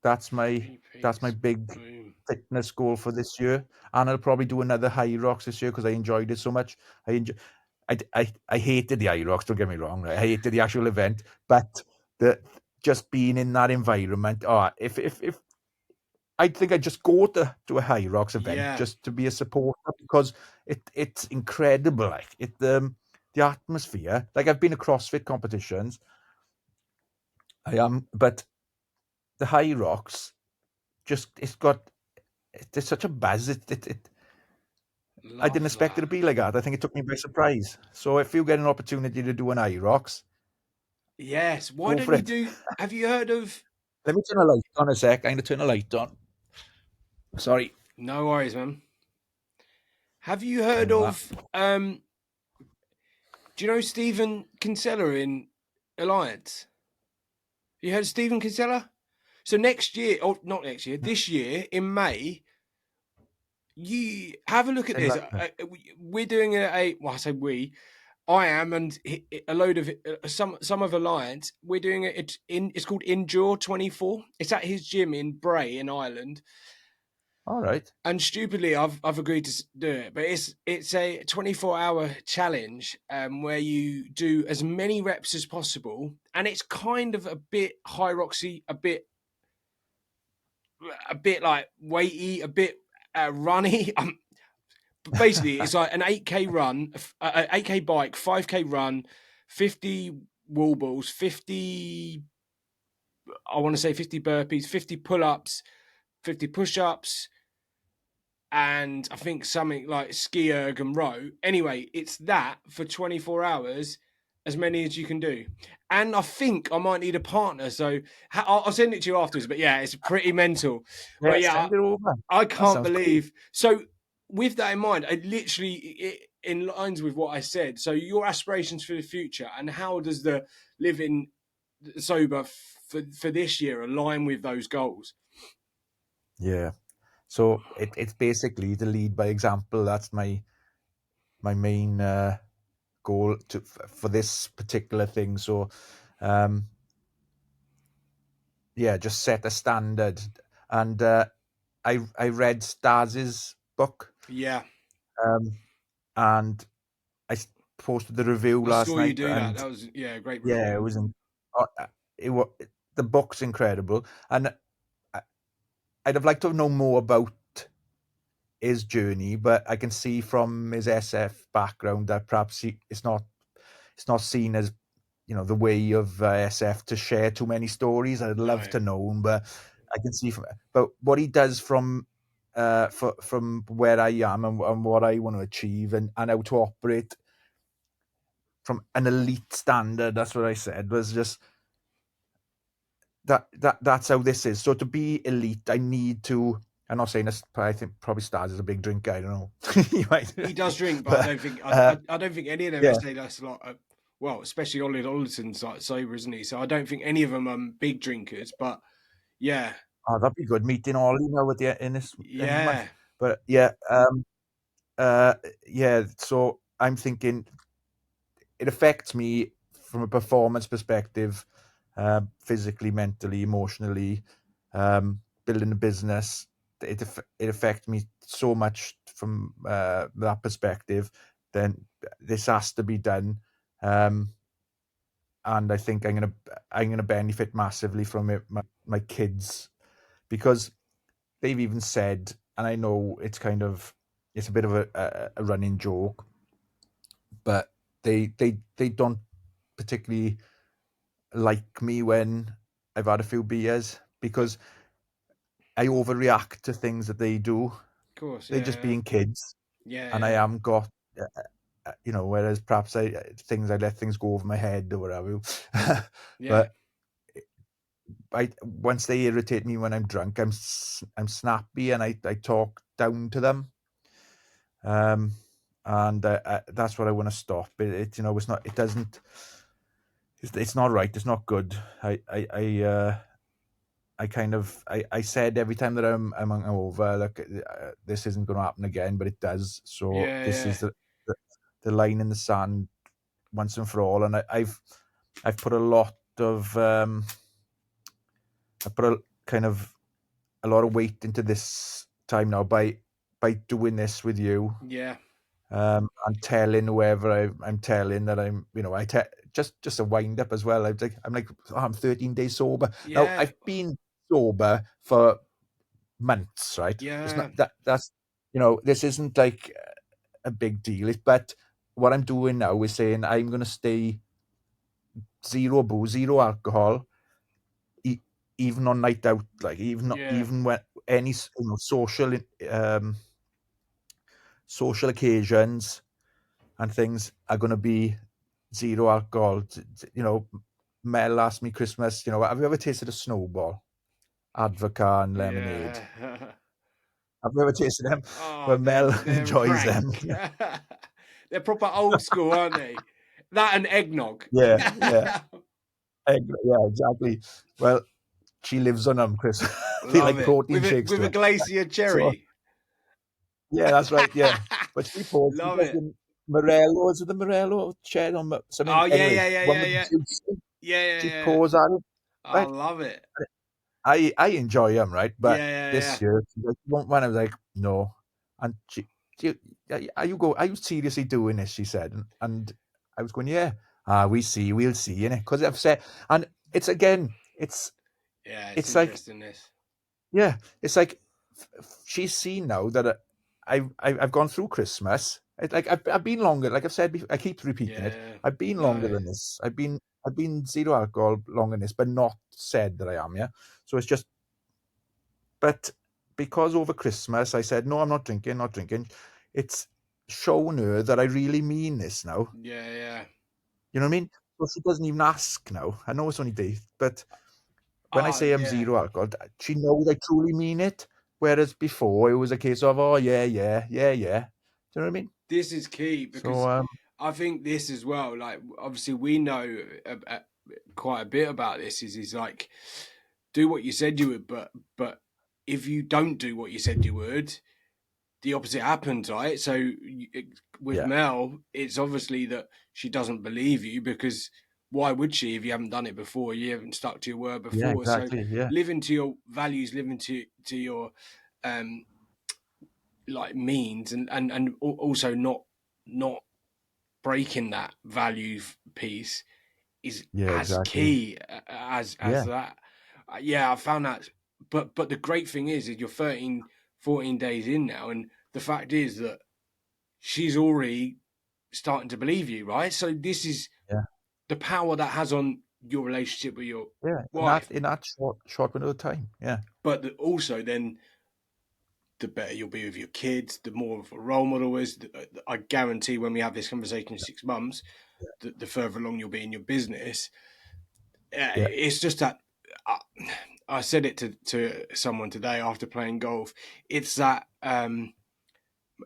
that's my Three that's my peaks. big Boom. fitness goal for this year, and I'll probably do another High Rocks this year because I enjoyed it so much. I enjoy, I hated the High Rocks. Don't get me wrong. Right? I hated the actual event, but the just being in that environment. Oh, if I think I'd just go to a High Rocks event Yeah. just to be a supporter, because it's incredible. Like the atmosphere. Like, I've been to CrossFit competitions. I am, but the High Rocks, just there's such a buzz. I didn't Love expect it that. to be like that. I think it took me by surprise. So if you get an opportunity to do an IROX, Yes. Why go don't for you it. do? Have you heard of? Let me turn a light on a sec. I'm going to turn a light on. Sorry. No worries, man. Have you heard Hang on of? Do you know Stephen Kinsella in Alliance? You heard of Stephen Kinsella? So next year, or not next year, this year in May, you have a look at that. this. Enlighten me. We're doing well, I say we. I am, and a load of some of Alliance. We're doing it. It's called Endure 24. It's at his gym in Bray in Ireland. All right. And stupidly, I've agreed to do it, but it's a 24-hour challenge where you do as many reps as possible, and it's kind of a bit high roxy, a bit like weighty, a bit runny. But basically, it's like an 8K run, 8K bike, 5K run, 50 wall balls, 50. I want to say 50 burpees, 50 pull ups, 50 push ups, and I think something like ski erg and row. Anyway, it's that for 24 hours, as many as you can do. And I think I might need a partner, so I'll send it to you afterwards. But yeah, it's pretty mental. Yeah, But yeah, send it over. I That can't sounds cool. believe. So with that in mind, I literally it in lines with what I said. So your aspirations for the future, and how does the living sober for this year align with those goals? Yeah. So it's basically to lead by example. That's my main goal for this particular thing. So, um, yeah, just set a standard. And I read Stas's book, Yeah, um, and I posted the review I last saw you night, do that. and That was a great yeah, review. uh, it was the book's incredible, and I- I'd have liked to know more about his journey, but I can see from his SF background that perhaps it's not seen as, the way of SF to share too many stories. I'd love No, to know, but I can see but what he does from where I am, and what I want to achieve, and how to operate from an elite standard. That's what I said, was just that's how this is. So to be elite, I need to. I'm not saying this. I think probably Stars is a big drinker. I don't know. He might, he does drink, but I but don't think uh, I don't think any of them yeah. say that's a lot. Well, especially Ollie Ollison's like sober, isn't he? So I don't think any of them are big drinkers. But yeah, Oh, that'd be good meeting Ollie now at the in this end of the month. yeah, But yeah, uh, yeah. So I'm thinking it affects me from a performance perspective, physically, mentally, emotionally, building a business. It affects me so much from that perspective. then this has to be done. And I think I'm gonna benefit massively from it. My kids, because they've even said, and I know it's a bit of a running joke, but they don't particularly like me when I've had a few beers because I overreact to things that they do. Of course, They're just yeah, being kids, yeah, and I yeah, am got, whereas perhaps I let things go over my head or whatever. yeah, But I once they irritate me when I'm drunk, I'm snappy and I talk down to them. Um, and that's what I want to stop. It's not. It doesn't. It's not right. It's not good. I kind of I said every time that I'm over, look, this isn't going to happen again, but it does. So yeah, this yeah, is the line in the sand once and for all. And I've put a lot of I put kind of a lot of weight into this time now by doing this with you, yeah, and telling whoever I'm telling that just a wind up as well. I'm like, oh, I'm 13 days sober now. yeah, I've been sober for months, right? It's yeah, not that's this isn't like a big deal. But what I'm doing now is saying I'm going to stay zero booze, zero alcohol, e- even on night out, like yeah, even when any um, social occasions and things are going to be zero alcohol. Mel asked me Christmas, have you ever tasted a snowball, Advocaat and lemonade? yeah. Have you ever tasted them? Oh, Well, Mel they're enjoys them. rank. They're proper old school, aren't they? That and eggnog. Yeah, yeah, yeah, exactly. Well, she lives on them, Chris. They Love like it. protein shakes With to a her. glacier So cherry. yeah, that's right. Yeah, but she Love does it. the Morello. Is it the Morello shed on something? Oh yeah, Anyway, yeah, yeah, one yeah, with the yeah. juice. Yeah, yeah, She yeah. pours at it. I Right. love it. I enjoy them, right? But Yeah, yeah, this yeah. year, when I was like, no, and she, are you seriously doing this? She said, and I was going, yeah. We'll see, innit? Because I've said, and it's again, Yeah, it's it's like, interesting this. yeah, it's like she's seen now that I've gone through Christmas. I've been longer. Like I've said, I keep repeating it. Yeah. I've been longer No. than this. I've been zero alcohol longer than this, but not said that I am. Yeah. So it's just, but because over Christmas I said no, I'm not drinking, not drinking. It's shown her that I really mean this now. Yeah, yeah. You know what I mean? So she doesn't even ask now. I know it's only day, but when I Oh, say I'm yeah. zero alcohol, she knows I truly mean it. Whereas before it was a case of, oh yeah, yeah, yeah, yeah. Do you know what I mean? This is key So because I think this as well. Like, obviously, we know quite a bit about this. Is like do what you said you would, but if you don't do what you said you would, the opposite happens, right? So with yeah, Mel, it's obviously that she doesn't believe you because why would she if you haven't done it before? You haven't stuck to your word yeah, before. So exactly, yeah, living to your values, living to your um like means, and also not breaking that value piece is yeah, as exactly, key as yeah, that. Yeah, I found that. But the great thing is you're 13, 14 days in now, and the fact is that she's already starting to believe you, right? So this is yeah, the power that has on your relationship with your yeah. In that wife, in that short window of time, yeah, but also then the better you'll be with your kids, the more of a role model is. I guarantee when we have this conversation in 6 months, the further along you'll be in your business. yeah. It's just that I, I said it to someone today after playing golf. It's that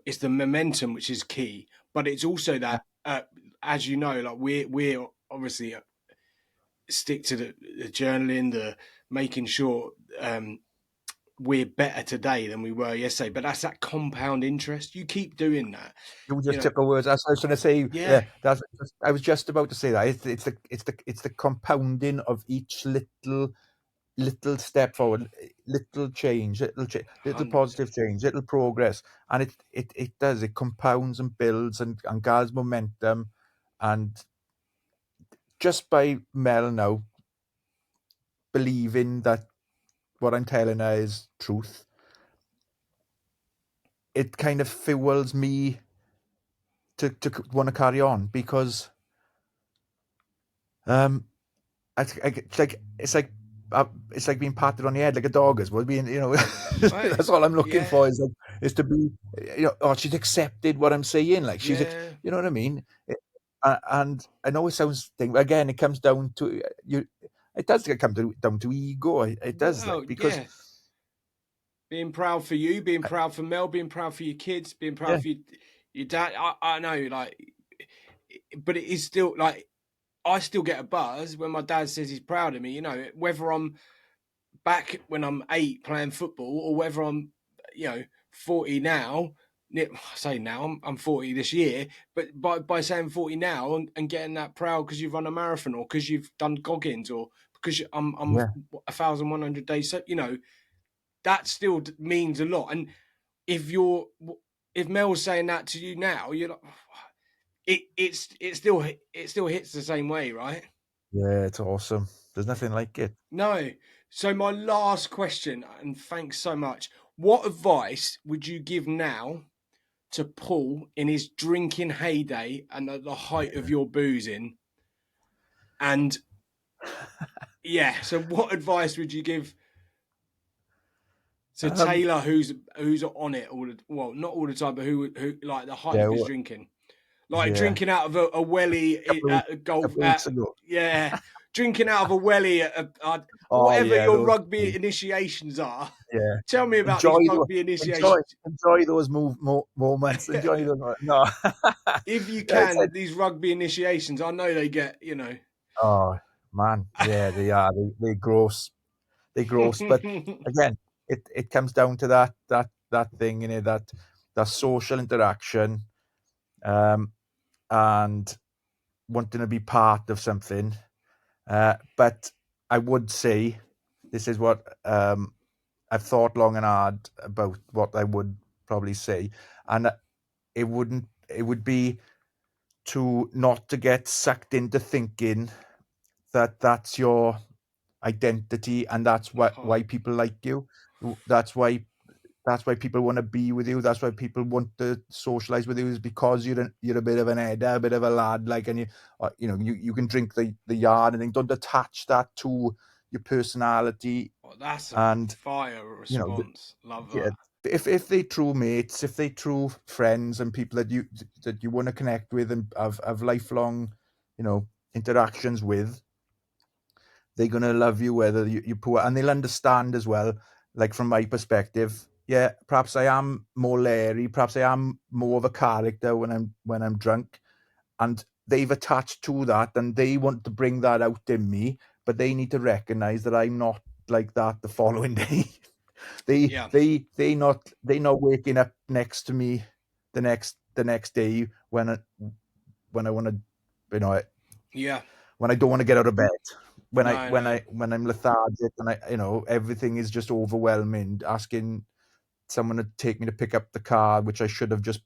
it's the momentum which is key, but it's also Yeah. that as you know, like we're obviously stick to the journaling, the making sure we're better today than we were yesterday. But that's that compound interest. You keep doing that, You you just know. took a word. That's what I was going to say. Yeah, Yeah, I was just about to say that. It's the compounding of each little step forward. little change, little positive 100%. change, little progress, and it does, it compounds and builds and gathers momentum, and just by Mel now believing that what I'm telling her is truth, it kind of fuels me to want to carry on, because um it's like being patted on the head like a dog as well. Being, Right. that's all I'm looking Yeah. for, is to be, oh, she's accepted what I'm saying. Like Yeah. you know what I mean? And I know it sounds thing, but again, it comes down to you. It does down to ego. It does, like, Well, because yeah. Being proud for you, being proud for Mel, being proud for your kids, being proud yeah, for your dad. I know, like, but it is still like I still get a buzz when my dad says he's proud of me. Whether I'm back when I'm 8 playing football or whether I'm, 40 now. I say now I'm 40 this year, but by saying 40 now and getting that proud because you've run a marathon or because you've done Goggins or because I'm yeah. 1,100 days, so that still means a lot. And if you're if Mel's saying that to you now, you're like, it still hits the same way, right? Yeah, it's awesome. There's nothing like it. No. So my last question, and thanks so much. What advice would you give now to Paul in his drinking heyday and at the height of your boozing? And yeah, so what advice would you give to Um, Taylor, who's on it not all the time, but who like the height yeah, of his drinking? Like yeah. drinking out of a welly Couple of weeks, at a golf, couple of weeks ago. yeah, drinking out of a welly Oh whatever yeah, your those. rugby initiations are. Yeah, Tell me about enjoy these those. rugby Enjoy, initiations. enjoy those moments. Enjoy them. No, If you it's like, can, these rugby initiations, I know they get. oh man, yeah, they are. They gross. They gross. But again, it comes down to that thing in it, that social interaction, um, and wanting to be part of something. But I would say this is what, I've thought long and hard about what I would probably say, and it would be to not to get sucked into thinking that that's your identity, and that's Oh, why people like you. That's why people want to be with you. That's why people want to socialize with you, is because you're a bit of an header, a bit of a lad, like, and you can drink the yard, and then don't attach that to your personality. that's a And fire you know response. Love yeah, that. if they true mates, if they true friends and people that you want to connect with and have lifelong, interactions with, they're gonna love you whether you're poor, and they'll understand as well. Like, from my perspective, yeah, perhaps I am more leery, perhaps I am more of a character when I'm drunk, and they've attached to that, and they want to bring that out in me, but they need to recognize that I'm not like that the following day. Yeah, They not waking up next to me the next day when I want to, you know yeah. when I don't want to get out of bed, No, no. when I'm lethargic, and everything is just overwhelming, asking someone to take me to pick up the car, which I should have just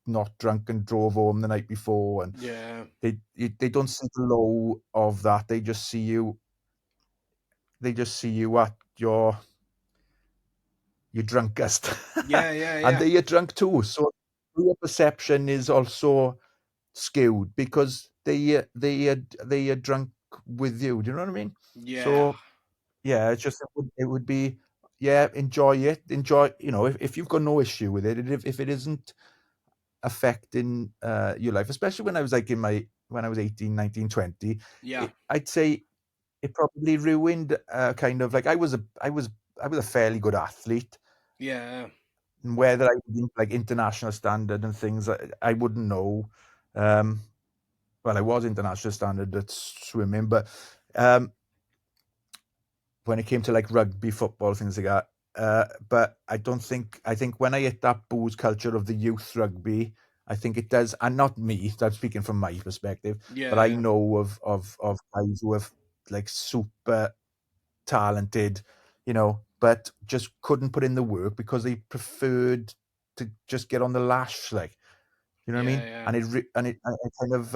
not drunk and drove home the night before. And Yeah, they don't see the low of that. They just see you at your drunkest, yeah, yeah, and yeah, they are drunk too. So your perception is also skewed, because they are drunk with you. Do you know what I mean? yeah, So yeah, it's just, it would be, yeah, enjoy it. Enjoy, if you've got no issue with it, if it isn't affecting your life, especially when I was like when I was 18, 19, 20, yeah, I'd say it probably ruined, kind of like, I was a fairly good athlete. yeah, And whether I was like international standard and things, I wouldn't know. Um, well, I was international standard at swimming, but um, when it came to like rugby, football, things like that. But I think when I hit that booze culture of the youth rugby, I think it does, and not me. I'm speaking from my perspective, but I yeah, know of guys who have, like, super talented, you know. but just couldn't put in the work because they preferred to just get on the lash, like, you know what I mean? Yeah. And it kind of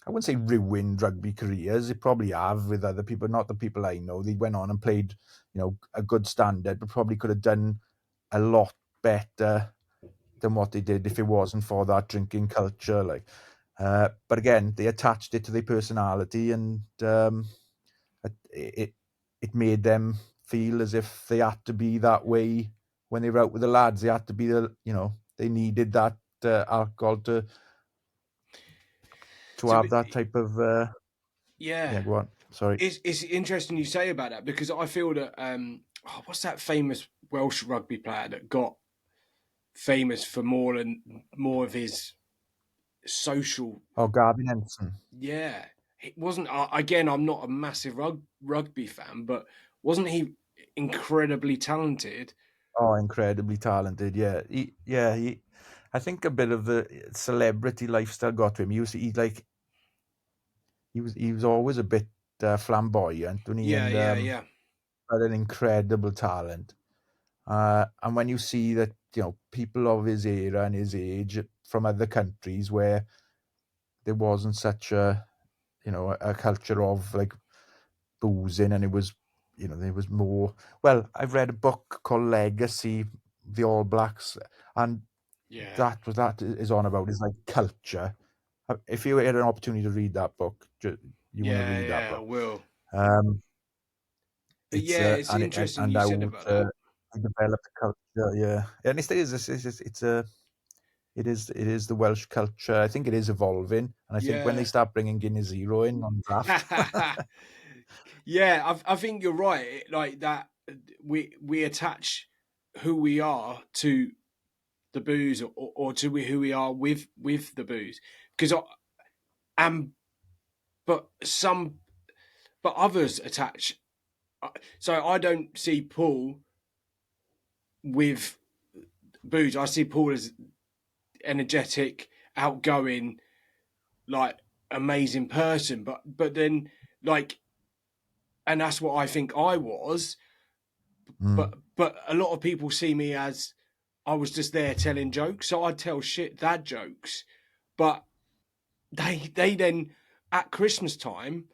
I wouldn't say ruined rugby careers. It probably have with other people, not the people I know. They went on and played, a good standard, but probably could have done a lot better than what they did if it wasn't for that drinking culture. Like, but again, they attached it to their personality, and it it made them feel as if they had to be that way when they were out with the lads. They had to be they needed that alcohol to So, have that type of yeah, yeah. Go on. Sorry. it's interesting you say about that, because I feel that what's that famous Welsh rugby player that got famous for more of his social. Oh, Gavin Henson. Yeah, it wasn't. Again, I'm not a massive rugby fan, but wasn't he incredibly talented? Oh, incredibly talented. Yeah, I think a bit of the celebrity lifestyle got to him. He was always a bit flamboyant, wasn't he? Yeah, And yeah, yeah, had an incredible talent. And when you see that, people of his era and his age from other countries where there wasn't such a culture of like boozing, and it was, there was more. Well, I've read a book called Legacy, the All Blacks, and yeah, that is on about is like culture. If you had an opportunity to read that book, you want to yeah, read that yeah. I book. will. Um, But it's yeah, it's interesting and you how said about that. to develop the culture. Yeah, and it is the Welsh culture. I think it is evolving, and I think when they Yeah. start bringing Guinness Zero in on draft, Yeah, I think you're right. Like that, we attach who we are to the booze, or to who we are with the booze, because and but some but others attach. So I don't see Paul with booze. I see Paul as energetic, outgoing, like amazing person. But then, like, and that's what I think I was. mm, But a lot of people see me as I was just there telling jokes. So I'd tell shit dad jokes, but they then at Christmas time,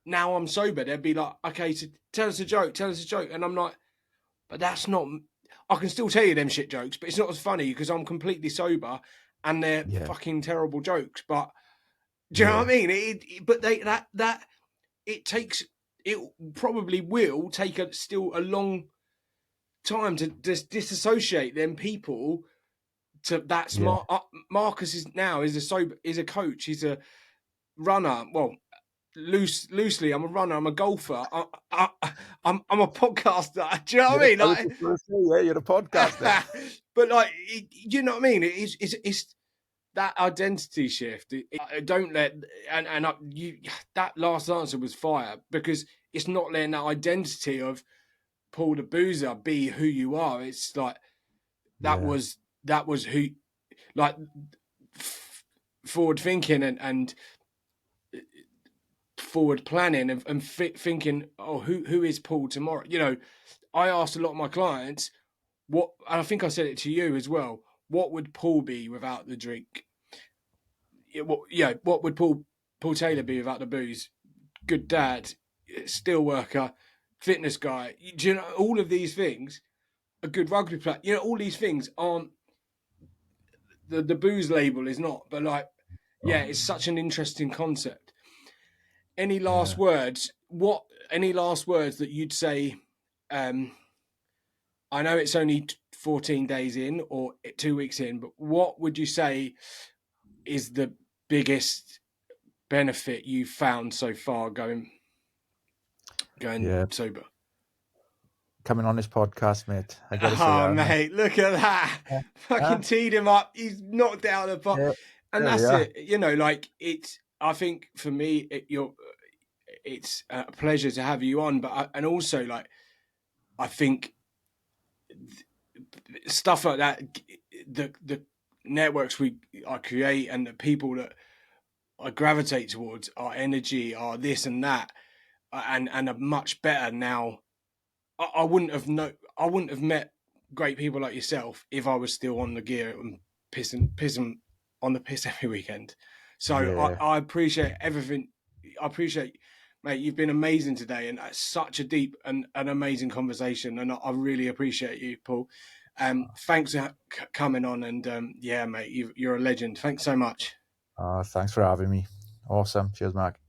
now I'm sober, they'd be like, okay, so tell us a joke, and I'm like, but that's not. I can still tell you them shit jokes, but it's not as funny because I'm completely sober and they're yeah, fucking terrible jokes. But do you know what I yeah, mean? But that it takes, it probably will take still a long time to just disassociate them people to that yeah, smart. Marcus is a coach. He's a runner. Well, loosely, I'm a runner. I'm a golfer. I'm a podcaster. Do you know what I mean? I was just going to say, yeah, you're a podcaster. Like, but like, you know what I mean? It's that identity shift. Don't let you. That last answer was fire, because it's not letting that identity of Paul the Boozer be who you are. It's like that Yeah, was who, like, forward thinking and forward planning and thinking, oh, who is Paul tomorrow? I asked a lot of my clients, what, and I think I said it to you as well, what would Paul be without the drink? What would Paul Taylor be without the booze? Good dad, steel worker, fitness guy. Do you know all of these things? A good rugby player. All these things aren't, the booze label is not, but like, yeah, it's such an interesting concept. Any last yeah. words? Any last words that you'd say? Um, I know it's only 14 days in or 2 weeks in, but what would you say is the biggest benefit you've found so far going Yeah, sober? coming on this podcast, mate. I got to say Oh, that, haven't mate, look at that. I? Fucking teed him up. He's knocked out of the pot. Yeah, And there we that's are. it. Like, I think for me, it's a pleasure to have you on. And also, like, I think stuff like that, the networks I create and the people that I gravitate towards, our energy, our this and that, and are much better now I wouldn't have met great people like yourself if I was still on the gear and pissing on the piss every weekend. So Yeah. I appreciate everything. I appreciate, mate. You've been amazing today, and that's such a deep and an amazing conversation. And I really appreciate you, Paul. Thanks for coming on, and yeah, mate, you're a legend. Thanks so much. Thanks for having me. Awesome. Cheers, Mark.